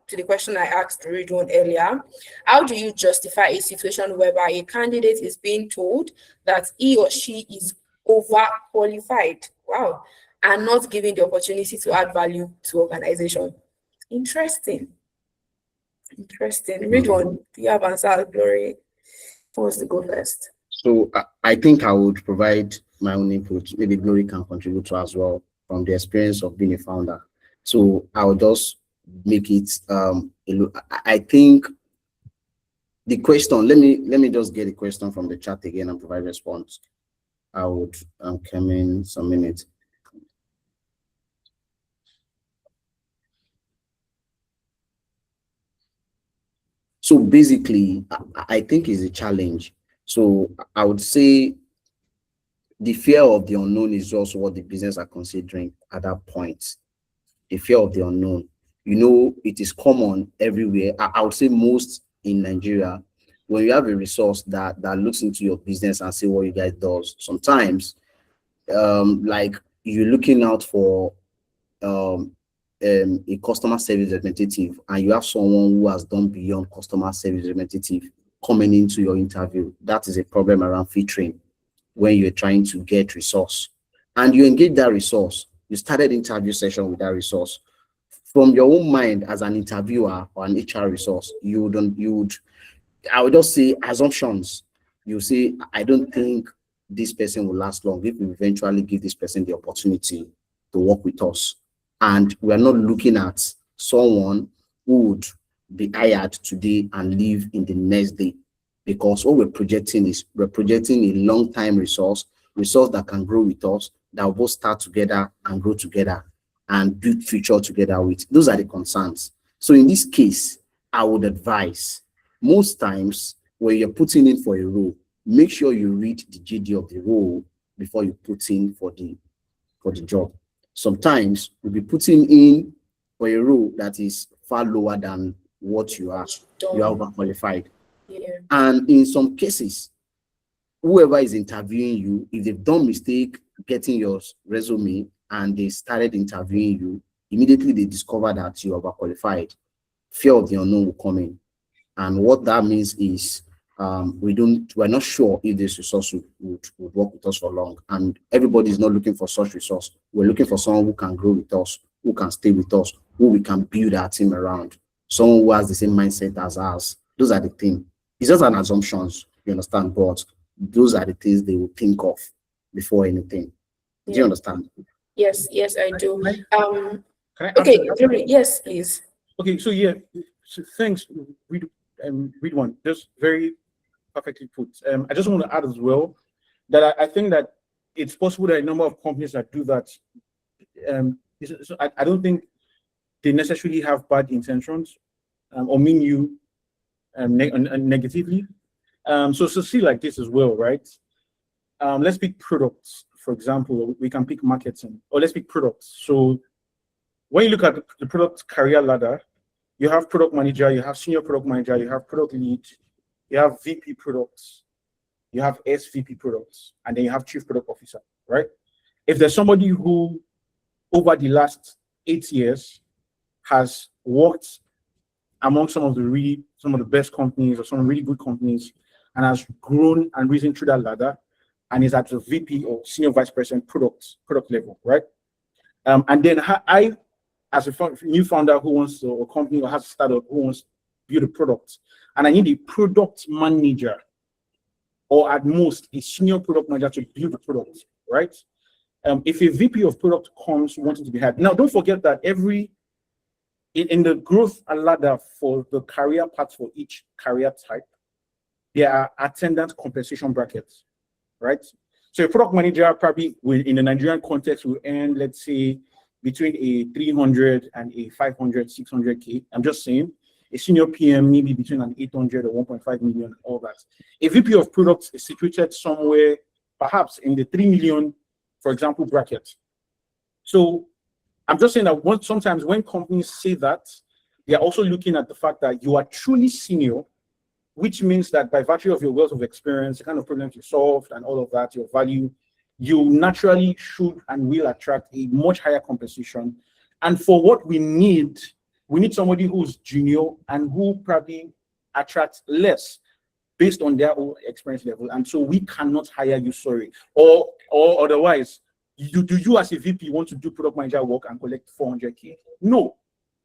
to the question I asked Ridwan earlier. How do you justify a situation whereby a candidate is being told that he or she is overqualified? Wow. And not given the opportunity to add value to organization? Interesting. Ridwan, do you have answer, Glory? Who wants to go first? So I think I would provide my own input. Maybe Glory can contribute to as well from the experience of being a founder. So I'll just make it I think the question, let me just get a question from the chat again and provide response. I would come in some minutes. So basically, I think it's a challenge. So I would say the fear of the unknown is also what the business are considering at that point. The fear of the unknown. You know, it is common everywhere. I would say most in Nigeria. When you have a resource that looks into your business and see what you guys does, sometimes like you're looking out for a customer service representative, and you have someone who has done beyond customer service representative coming into your interview, that is a problem around filtering when you're trying to get resource. And you engage that resource, you started interview session with that resource. From your own mind as an interviewer or an HR resource, I would just say assumptions. You say, I don't think this person will last long if we eventually give this person the opportunity to work with us. And we're not looking at someone who would be hired today and leave in the next day. Because what we're projecting is we're projecting a long-time resource that can grow with us, that will both start together and grow together and build future together with. Those are the concerns. So in this case, I would advise, most times when you're putting in for a role, make sure you read the JD of the role before you put in for the job. Sometimes you'll be putting in for a role that is far lower than what you are. You are overqualified. Yeah. And in some cases, whoever is interviewing you, if they've done mistake getting your resume and they started interviewing you, immediately they discover that you are overqualified. Fear of the unknown will come in. And what that means is we're not sure if this resource would work with us for long. And everybody is not looking for such resource. We're looking for someone who can grow with us, who can stay with us, who we can build our team around, someone who has the same mindset as us. Those are the things. It's just an assumptions, you understand, but those are the things they will think of before anything. Do you understand? Yes, I do. Can I Okay, answer that? yes, please. Okay, so thanks, Ridwan. Just very perfectly put. I just want to add as well that I think that it's possible that a number of companies that do that, I don't think they necessarily have bad intentions or mean you negatively. So see like this as well, right? Let's pick products, for example. We can pick marketing, or let's pick products. So when you look at the product career ladder, you have product manager, you have senior product manager, you have product lead, you have VP products, you have SVP products, and then you have chief product officer, right? If there's somebody who over the last 8 years has worked among some of the best companies or some really good companies and has grown and risen through that ladder and is at the VP or senior vice president product level, right? And then I, as a new founder who wants to, or company or has a startup who wants to build a product, and I need a product manager or at most a senior product manager to build the product, right? If a VP of product comes wanting to be hired, now don't forget that in the growth ladder for the career path for each career type, there are attendant compensation brackets, right? So a product manager probably will, in the Nigerian context, will earn, let's say, between a 300 and a 500, 600K. I'm just saying. A senior PM maybe between an 800 or 1.5 million, all that. A VP of products is situated somewhere, perhaps in the 3 million, for example, bracket. So I'm just saying that sometimes when companies say that, they are also looking at the fact that you are truly senior, which means that by virtue of your wealth of experience, the kind of problems you solved and all of that, your value, you naturally should and will attract a much higher compensation. And for what we need somebody who's junior and who probably attracts less based on their own experience level. And so we cannot hire you, sorry. Or otherwise, do you as a VP want to do product manager work and collect 400K? No.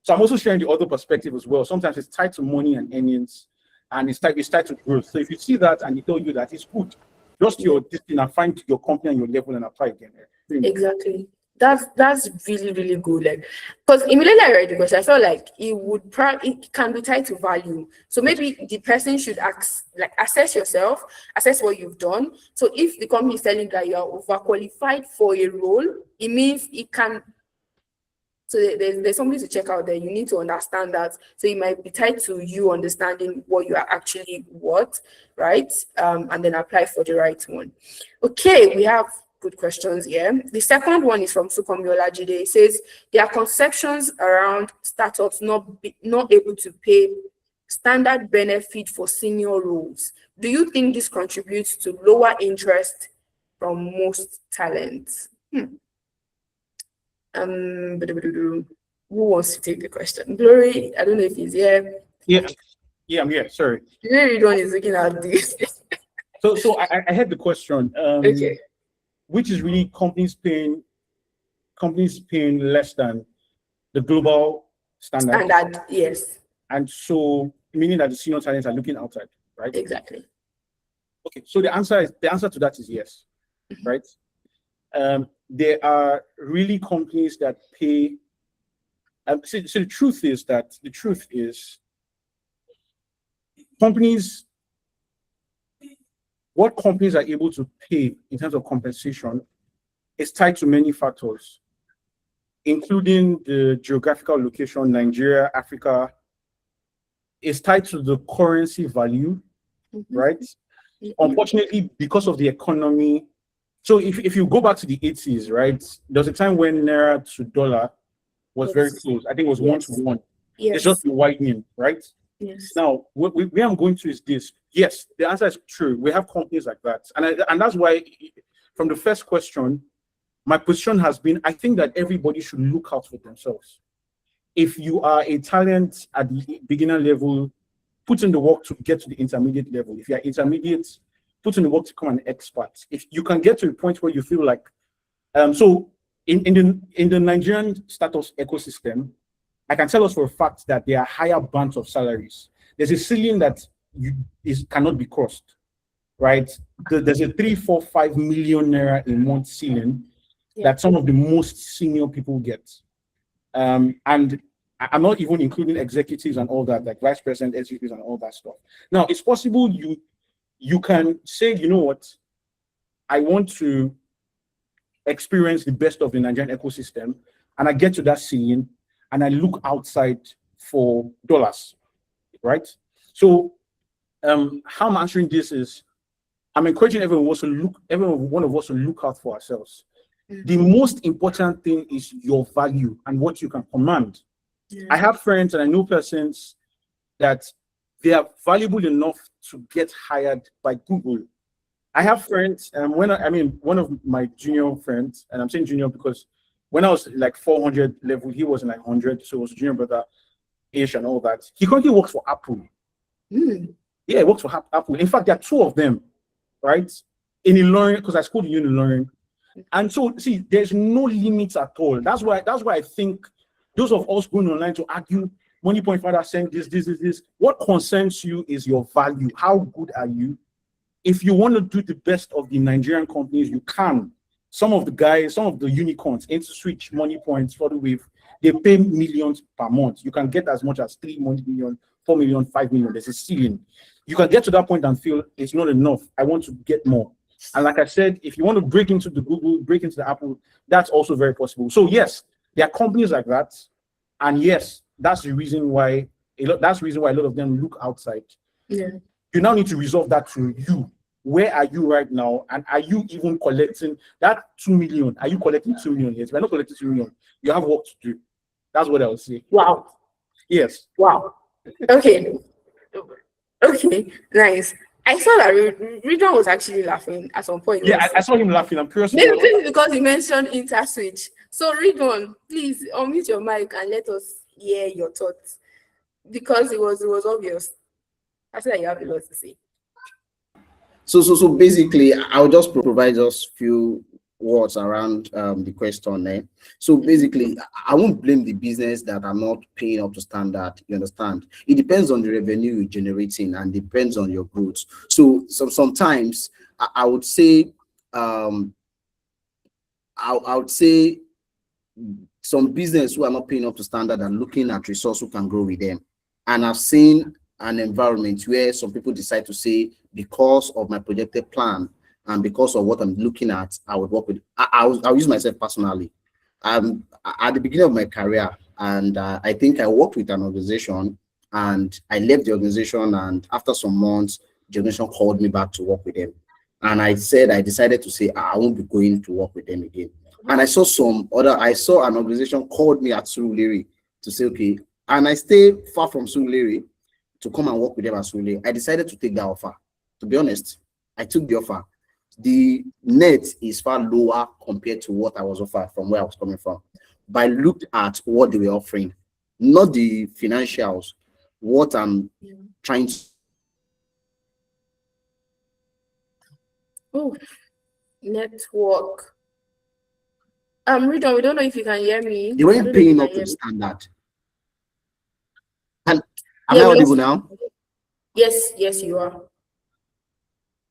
So I'm also sharing the other perspective as well. Sometimes it's tied to money and earnings, and it's tied to growth. So if you see that and they tell you that it's good, just your discipline and find your company and your level and apply again. Exactly. That's really, really good. Like, because immediately I read the question, I felt like it can be tied to value. So maybe the person should assess yourself, assess what you've done. So if the company is telling that you are overqualified for a role, it means it can. So there's something to check out there. You need to understand that. So it might be tied to you understanding what you are actually what, right? And then apply for the right one. Okay, we have good questions here. The second one is from Sukomi Olajide. It says there are conceptions around startups not able to pay standard benefit for senior roles. Do you think this contributes to lower interest from most talents? Who wants to take the question? Glory, I don't know if he's here. Yeah, I'm here. Sorry. Ridwan is looking at this. So I had the question. Okay. Which is really companies paying less than the global standard, Standard, yes, and so meaning that the senior talents are looking outside, right? exactly. Okay, so the answer to that is yes, right? There are really companies that pay. So the truth is companies. What companies are able to pay in terms of compensation is tied to many factors, including the geographical location, Nigeria, Africa. Is tied to the currency value, right? Unfortunately, because of the economy. So if you go back to the 80s, right, there was a time when Naira to dollar was very close. I think it was 1 to 1. Yes. It's just widening, right? Yes. Now, where I'm going to is this. Yes, the answer is true. We have companies like that. And that's why, from the first question, my position has been, I think that everybody should look out for themselves. If you are a talent at the beginner level, put in the work to get to the intermediate level. If you are intermediate, put in the work to become an expert. If you can get to a point where you feel like, so in the Nigerian startups ecosystem, I can tell us for a fact that there are higher bands of salaries. There's a ceiling that cannot be crossed, right? There's a 3, 4, 5 million naira a month ceiling that some of the most senior people get. And I'm not even including executives and all that, like vice president, executives and all that stuff. Now, it's possible you can say, you know what, I want to experience the best of the Nigerian ecosystem, and I get to that ceiling, and I look outside for dollars, right? So, how I'm answering this is, I'm encouraging every one of us to look out for ourselves. The most important thing is your value and what you can command. I have friends and I know persons that they are valuable enough to get hired by Google. I have friends, and one of my junior friends, and I'm saying junior because when I was like 400 level, he was in like 100, so it was junior brother, ish and all that. He currently works for Apple. Yeah, he works for Apple. In fact, there are 2 of them, right? In Ilorin, because I schooled in Ilorin. And so, see, there's no limits at all. That's why I think those of us going online to argue, Money Point Father saying this. What concerns you is your value. How good are you? If you want to do the best of the Nigerian companies, you can. Some of the guys, some of the unicorns, Interswitch, Money Points, Wave, they pay millions per month. You can get as much as 3 million, 4 million, 5 million. There's a ceiling. You can get to that point and feel it's not enough. I want to get more. And like I said, if you want to break into the Google, break into the Apple, that's also very possible. So yes, there are companies like that. And yes, that's the reason why a lot of them look outside. Yeah. You now need to resolve that to you. Where are you right now? And are you even collecting that 2 million? Are you collecting 2 million yet? If you're not collecting 2 million, you have work to do. That's what I would say. Wow. Yes. Wow. Okay. Okay. Nice. I saw that Ridwan was actually laughing at some point. Yeah, I saw him laughing. I'm curious. Maybe because he mentioned Interswitch. So Ridwan, please unmute your mic and let us hear your thoughts. Because it was obvious. I feel like you have a lot to say. So basically, I'll just provide just few words around the question there. So basically, I won't blame the business that are not paying up to standard. You understand? It depends on the revenue you're generating and depends on your growth. So sometimes I would say I would say some business who are not paying up to standard and looking at resource who can grow with them. And I've seen an environment where some people decide to say, because of my projected plan and because of what I'm looking at, I would work with. I'll use myself personally. At the beginning of my career, and I think I worked with an organization, and I left the organization, and after some months, the organization called me back to work with them. And I decided to say I won't be going to work with them again. And I saw an organization called me at Surulere to say, okay, and I stay far from Surulere to come and work with them at Surulere. I decided to take that offer. To be honest, I took the offer. the net is far lower compared to what I was offered from where I was coming from. But I looked at what they were offering, not the financials, what I'm trying to. Oh, network. Ridwan, we don't know if you can hear me. They I weren't don't know if you paying can up to hear the me. standard. And am Yeah, I we audible also- now? Yes, you are.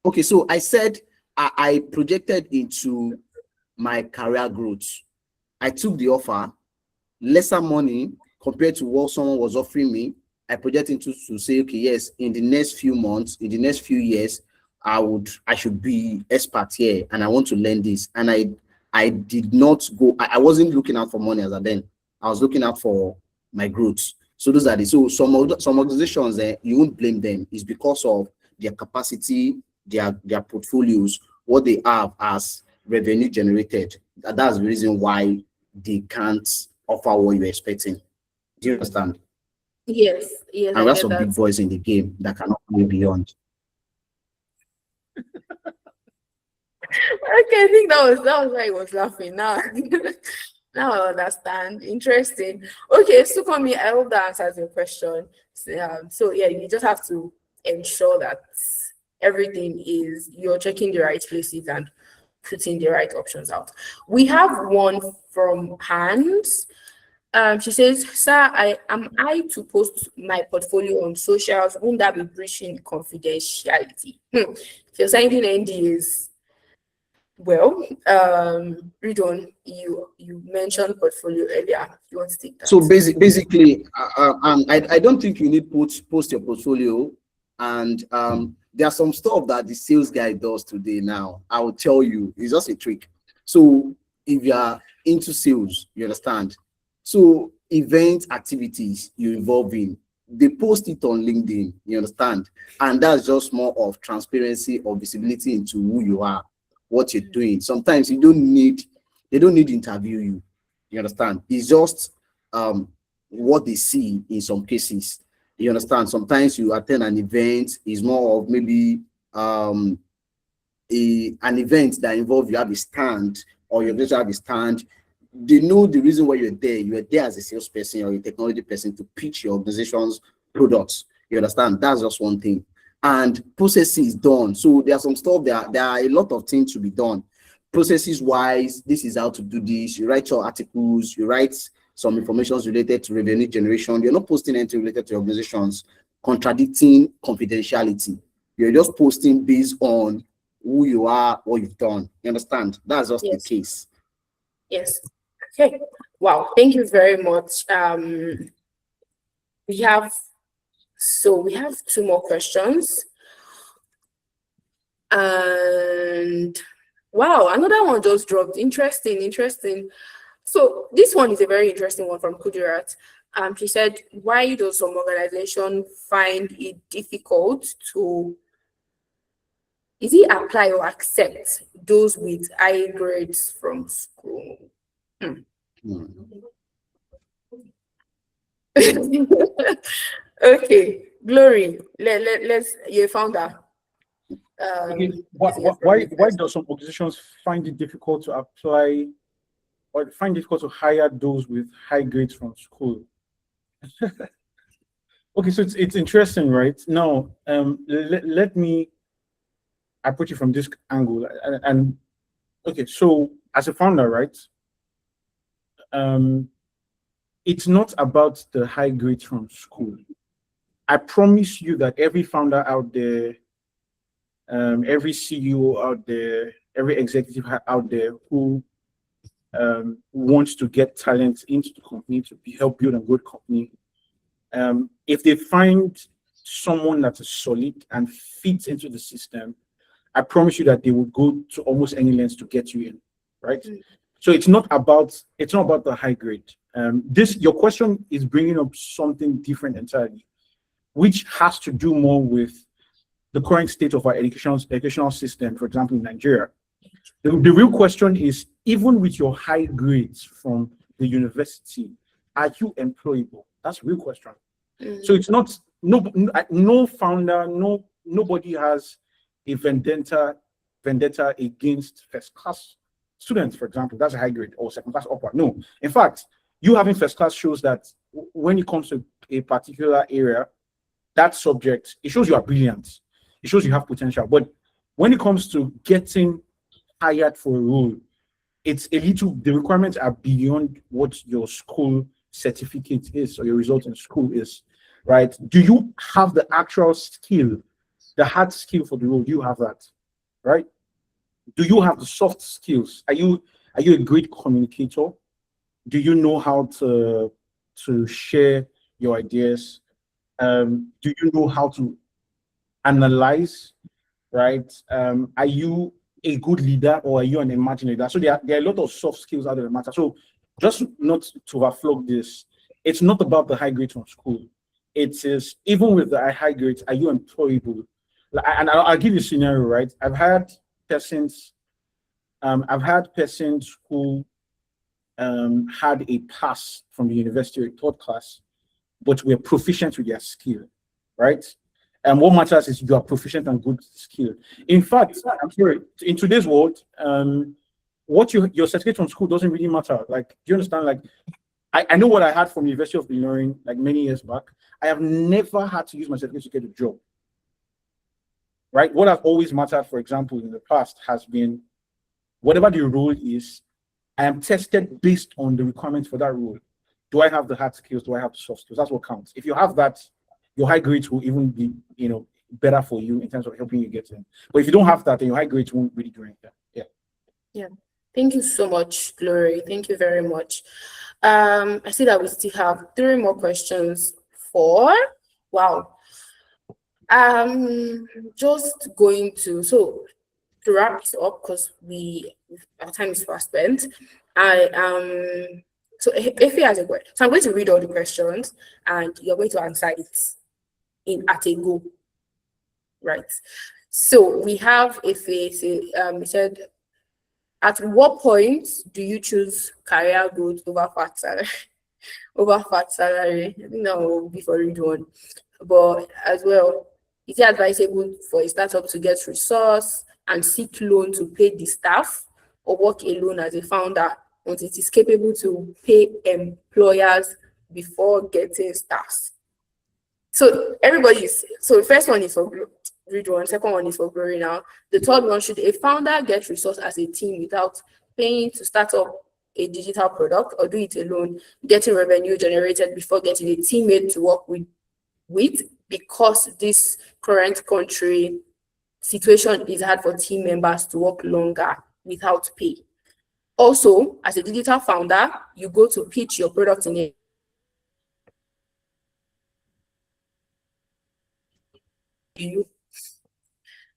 Okay, so I said I projected into my career growth. I took the offer, lesser money compared to what someone was offering me. I projected to say, okay, yes, in the next few months, in the next few years, I should be expert here, and I want to learn this. And I did not go. I wasn't looking out for money as a then. I was looking out for my growth. So those are the some organizations you won't blame them. It's because of their capacity, their portfolios, what they have as revenue generated. That's the reason why they can't offer what you're expecting. Do you understand? Yes, And I we have get some big that. boys in the game that cannot go beyond. Okay, I think that was why I was laughing. Now, now I understand. Interesting. Okay, so for me, I hope that answers your question. So yeah, you just have to ensure that everything is you're checking the right places and putting the right options out. We have one from Hans. She says, "Sir, am I to post my portfolio on socials? Won't that be breaching confidentiality?" If you're signing NDAs, well, Ridwan, you mentioned portfolio earlier. You want to take that? So basically, I don't think you need post your portfolio, and there's some stuff that the sales guy does today. Now I will tell you, it's just a trick. So if you are into sales, you understand. So event activities you involve in, they post it on LinkedIn. You understand, and that's just more of transparency or visibility into who you are, what you're doing. Sometimes they don't need to interview you. You understand? It's just what they see in some cases. You understand? Sometimes you attend an event, is more of maybe an event that involves you have a stand or you're going to have a stand. They know the reason why you're there. You are there as a salesperson or a technology person to pitch your organization's products. You understand? That's just one thing. And processes is done. So there are some stuff there are a lot of things to be done. Processes wise, this is how to do this. You write your articles, you write some information related to revenue generation. You're not posting anything related to organizations contradicting confidentiality. You're just posting based on who you are, what you've done. You understand? That's just the case. Yes. Okay. Wow. Thank you very much. We have two more questions. And wow, another one just dropped. Interesting. So this one is a very interesting one from Kudirat. She said, why do some organizations find it difficult to apply or accept those with high grades from school? Okay, Glory, let's you founder. Okay. Why do some organizations find it difficult to apply or find it difficult to hire those with high grades from school? Okay, so it's interesting, right? Now, let me approach it from this angle. And okay, so as a founder, right? It's not about the high grades from school. I promise you that every founder out there, every CEO out there, every executive out there who wants to get talent into the company to help build a good company, if they find someone that is solid and fits into the system, I promise you that they will go to almost any lengths to get you in, right? So it's not about the high grade. Your question is bringing up something different entirely, which has to do more with the current state of our educational system, for example, in Nigeria. The real question is, even with your high grades from the university, are you employable? That's the real question. So it's not, no founder, nobody has a vendetta vendetta against first class students, for example. That's a high grade, or second class upper. No, in fact, you having first class shows that when it comes to a particular area, that subject, it shows you are brilliant. It shows you have potential. But when it comes to getting hired for a role, it's a little, the requirements are beyond what your school certificate is or your result in school is, right? Do you have the actual skill, the hard skill for the role? Do you have that, right? Do you have the soft skills? Are you a great communicator? Do you know how to share your ideas? Do you know how to analyze, right? Are you a good leader, or are you an emerging leader? So there are a lot of soft skills out there that matter. So just not to overflow this, it's not about the high grades from school. It is, even with the high grades, are you employable? And I'll give you a scenario, right? I've had persons who had a pass from the university or third class, but were proficient with their skill, right? And what matters is you are proficient and good skill. In fact, I'm sorry, in today's world, what your certificate from school doesn't really matter. Like, do you understand? Like, I know what I had from University of Illinois like many years back. I have never had to use my certificate to get a job. Right? What has always mattered, for example, in the past has been whatever the role is, I am tested based on the requirements for that role. Do I have the hard skills? Do I have the soft skills? That's what counts. If you have that, your high grades will even be, better for you in terms of helping you get in. But if you don't have that, then your high grades won't really do anything. Yeah. Yeah. Thank you so much, Glory. Thank you very much. I see that we still have 3 more questions. 4. Wow. Just going to wrap this up, because our time is fast spent. So if he has a question, so I'm going to read all the questions and you're going to answer it at a go. Right. So we have Ife he said, at what point do you choose career growth over fat salary? Over fat salary? I think that will be for Ridwan. But as well, is it advisable for a startup to get resource and seek loan to pay the staff, or work alone as a founder until it is capable to pay employers before getting staff? So the first one is for Ridwan, second one is for Glory now. The third one, should a founder get resource as a team without paying to start up a digital product, or do it alone, getting revenue generated before getting a teammate to work with, because this current country situation is hard for team members to work longer without pay? Also, as a digital founder, you go to pitch your product in a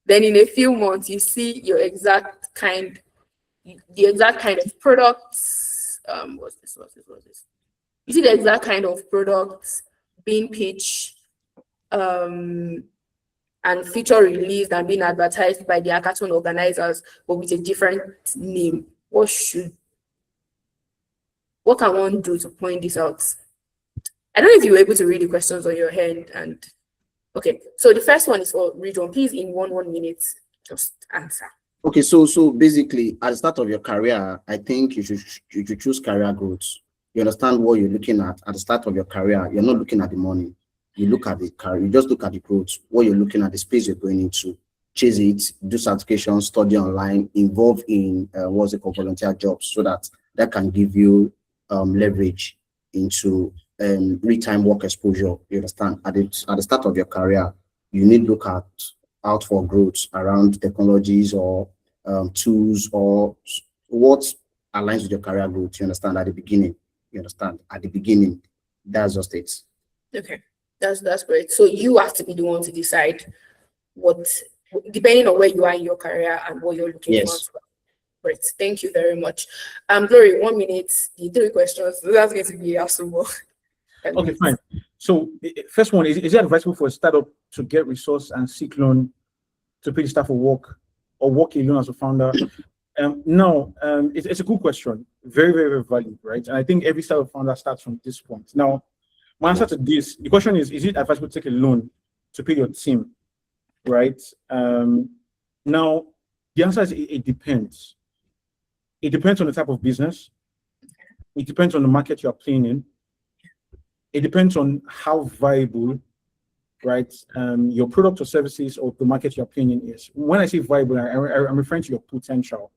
then in a few months you see the exact kind of products. What's this? You see the exact kind of products being pitched, and feature released and being advertised by the hackathon organizers, but with a different name. What can one do to point this out? I don't know if you were able to read the questions on your hand. And okay, so the first one is for Ridwan. Please, in one minute, just answer. Okay, so basically, at the start of your career, I think you should choose career growth. You understand what you're looking at the start of your career. You're not looking at the money. You look at the career. You just look at the growth. What you're looking at, the space you're going into. Chase it, do certification, study online, involve in volunteer jobs, so that can give you leverage into real-time work exposure. You understand? At the start of your career, you need to look out for growth around technologies or tools or what aligns with your career growth. You understand? At the beginning. You understand? At the beginning, that's just it. Okay, that's great. So you have to be the one to decide what, depending on where you are in your career and what you're looking for. Great, thank you very much. Glory, 1 minute, the 3 questions. That's going to be possible. Okay, fine. So first one, is it advisable for a startup to get resource and seek loan to pay the staff for work, or work alone as a founder? No, it's a good question. Very, very, very valid, right? And I think every startup founder starts from this point. Now, my answer to this, the question is it advisable to take a loan to pay your team, right? Now, The answer is it depends. It depends on the type of business. It depends on the market you're playing in. It depends on how viable, right, your product or services or the market you're playing in is. When I say viable, I'm referring to your potential.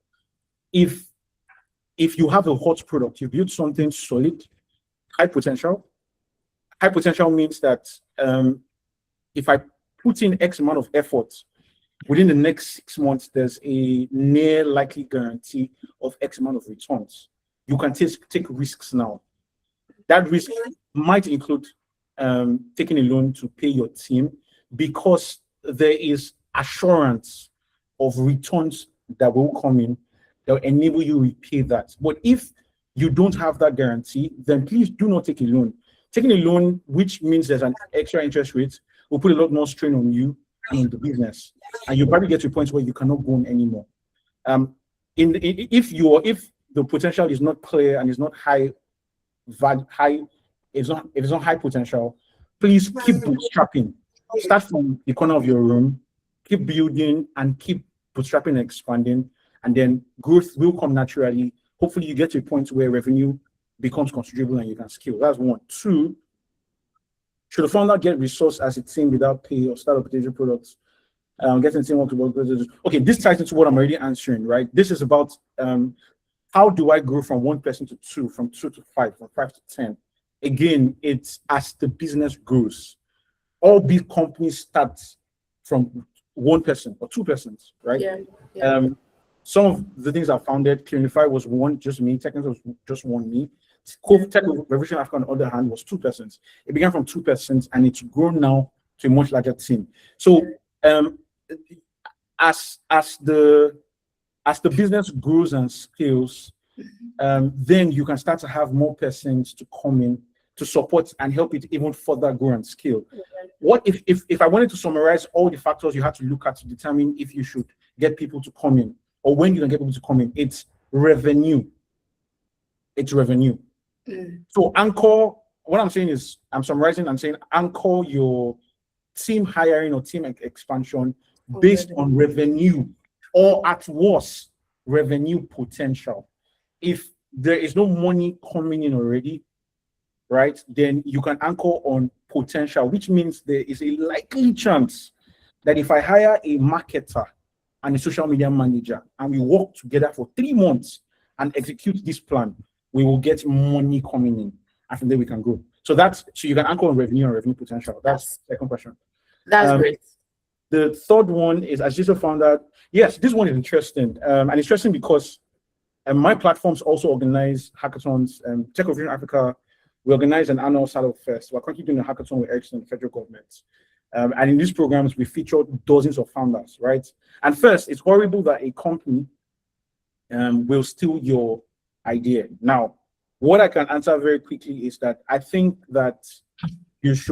If you have a hot product, you build something solid, high potential. High potential means that if I put in X amount of effort, within the next 6 months, there's a near likely guarantee of X amount of returns. You can take risks now. That risk might include taking a loan to pay your team because there is assurance of returns that will come in that will enable you to repay that. But if you don't have that guarantee, then please do not take a loan. Taking a loan, which means there's an extra interest rate, will put a lot more strain on you and on the business, and you probably get to a point where you cannot go on anymore. If the potential is not clear and is not it's not high potential, please keep bootstrapping. Start from the corner of your room, keep building and keep bootstrapping and expanding, and then growth will come naturally. Hopefully you get to a point where revenue becomes considerable and you can scale. That's one. Two, should a founder get resourced as a team without pay or start up potential products? Getting the team work to okay, this ties into what I'm already answering, right? This is about how do I grow from 1 person to 2, from 2 to 5, from 5 to 10? Again, it's as the business grows. All big companies start from 1 person or 2 persons, right? Yeah. Some of the things I founded, Cleanify was just me, Technical was just me. Tech Revolution Africa, on the other hand, was 2 persons. It began from 2 persons and it's grown now to a much larger team. So as the business grows and scales, then you can start to have more persons to come in to support and help it even further grow and scale. What if I wanted to summarize all the factors you have to look at to determine if you should get people to come in or when you can get people to come in? It's revenue. It's revenue. So anchor, what I'm saying is, I'm summarizing, I'm saying anchor your team hiring or team expansion based on revenue, or at worst, revenue potential. If there is no money coming in already, right, then you can anchor on potential, which means there is a likely chance that if I hire a marketer and a social media manager and we work together for 3 months and execute this plan, we will get money coming in, and from there we can grow. So you can anchor on revenue and revenue potential. That's the second question. That's great. The third one is, as Disu found out, yes, this one is interesting. And interesting because my platforms also organize hackathons. Tech Revolution Africa, we organize an annual Startup Fest. We're currently doing a hackathon with Ericsson, the federal government. And in these programs, we feature dozens of founders, right? And first, it's horrible that a company will steal your idea. Now, what I can answer very quickly is that I think that there's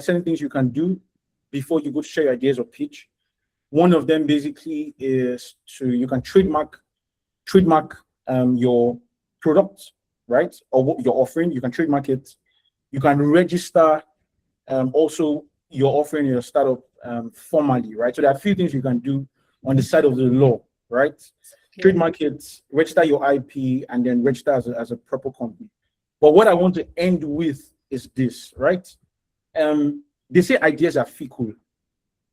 certain things you can do before you go to share your ideas or pitch. One of them basically is you can trademark your product, right? Or what you're offering, you can trademark it. You can register also your offering your startup formally, right? So there are a few things you can do on the side of the law, right? Trademark it, register your IP, and then register as a proper company. But what I want to end with is this, right? They say ideas are fickle.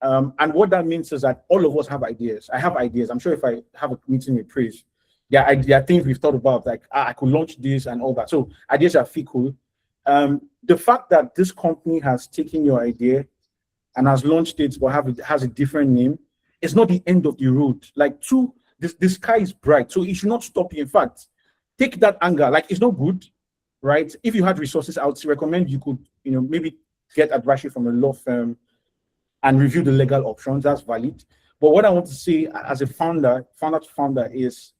And what that means is that all of us have ideas. I have ideas. I'm sure if I have a meeting with Praise, there are things we've thought about, like I could launch this and all that. So ideas are fickle. The fact that this company has taken your idea and has launched it but has a different name, it's not the end of the road. Like the sky is bright, so it should not stop you. In fact, take that anger. Like, it's not good, right? If you had resources, I would recommend you could, maybe get advice from a law firm and review the legal options. That's valid. But what I want to say as a founder to founder is,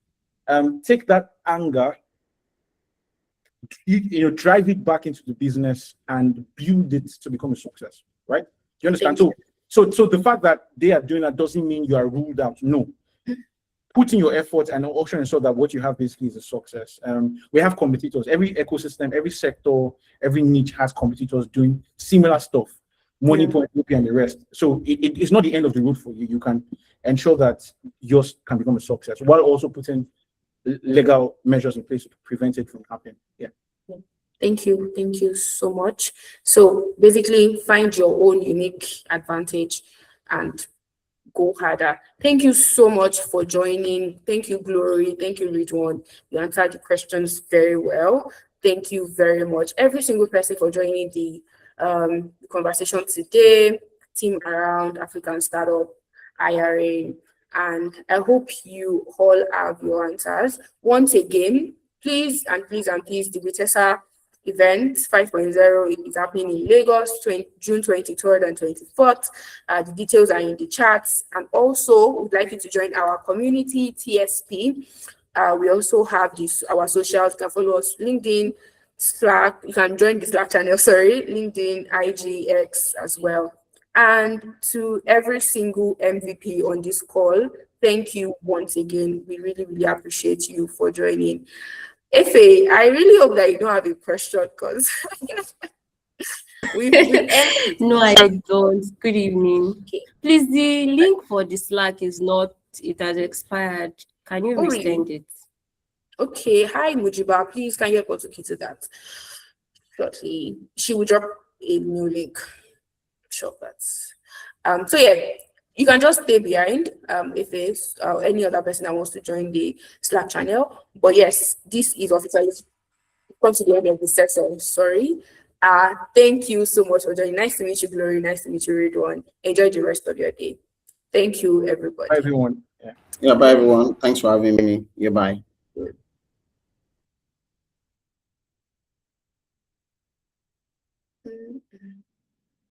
take that anger, drive it back into the business and build it to become a success, right? Do you understand? So the fact that they are doing that doesn't mean you are ruled out. No. Put in your effort and also ensure that what you have basically is a success. We have competitors. Every ecosystem, every sector, every niche has competitors doing similar stuff. Money Point, UP, and the rest. So it's not the end of the road for you. You can ensure that yours can become a success while also putting legal measures in place to prevent it from happening. Yeah. Thank you so much. So basically, find your own unique advantage and go harder. Thank you so much for joining. Thank you, Glory. Thank you, Ridwan. You answered the questions very well. Thank you very much, every single person, for joining the conversation today. Team Around African Startup IRA, and I hope you all have your answers. Once again, please, the Vitessa event 5.0 is happening in Lagos, June 23rd and 24th. The details are in the chats. And also, we'd like you to join our community, TSP. We also have our socials. You can follow us, LinkedIn, Slack. You can join the Slack channel, LinkedIn, IG, X as well. And to every single MVP on this call, thank you once again. We really, really appreciate you for joining. Efe, I really hope that you don't have a question, because No, I don't. Good evening. Okay. Please, the link for the Slack is not, it has expired. Can you resend it? Okay. Hi, Mujiba. Please, can you help us to that shortly? She will drop a new link. Sure, that's so yeah, you can just stay behind if it's any other person that wants to join the Slack channel. But yes, this is officially come to the end of the session. Sorry. Thank you so much for joining. Nice to meet you, Glory. Nice to meet you, Ridwan. Enjoy the rest of your day. Thank you, everybody. Bye, everyone. Yeah, bye, everyone. Thanks for having me. Yeah, bye. Good.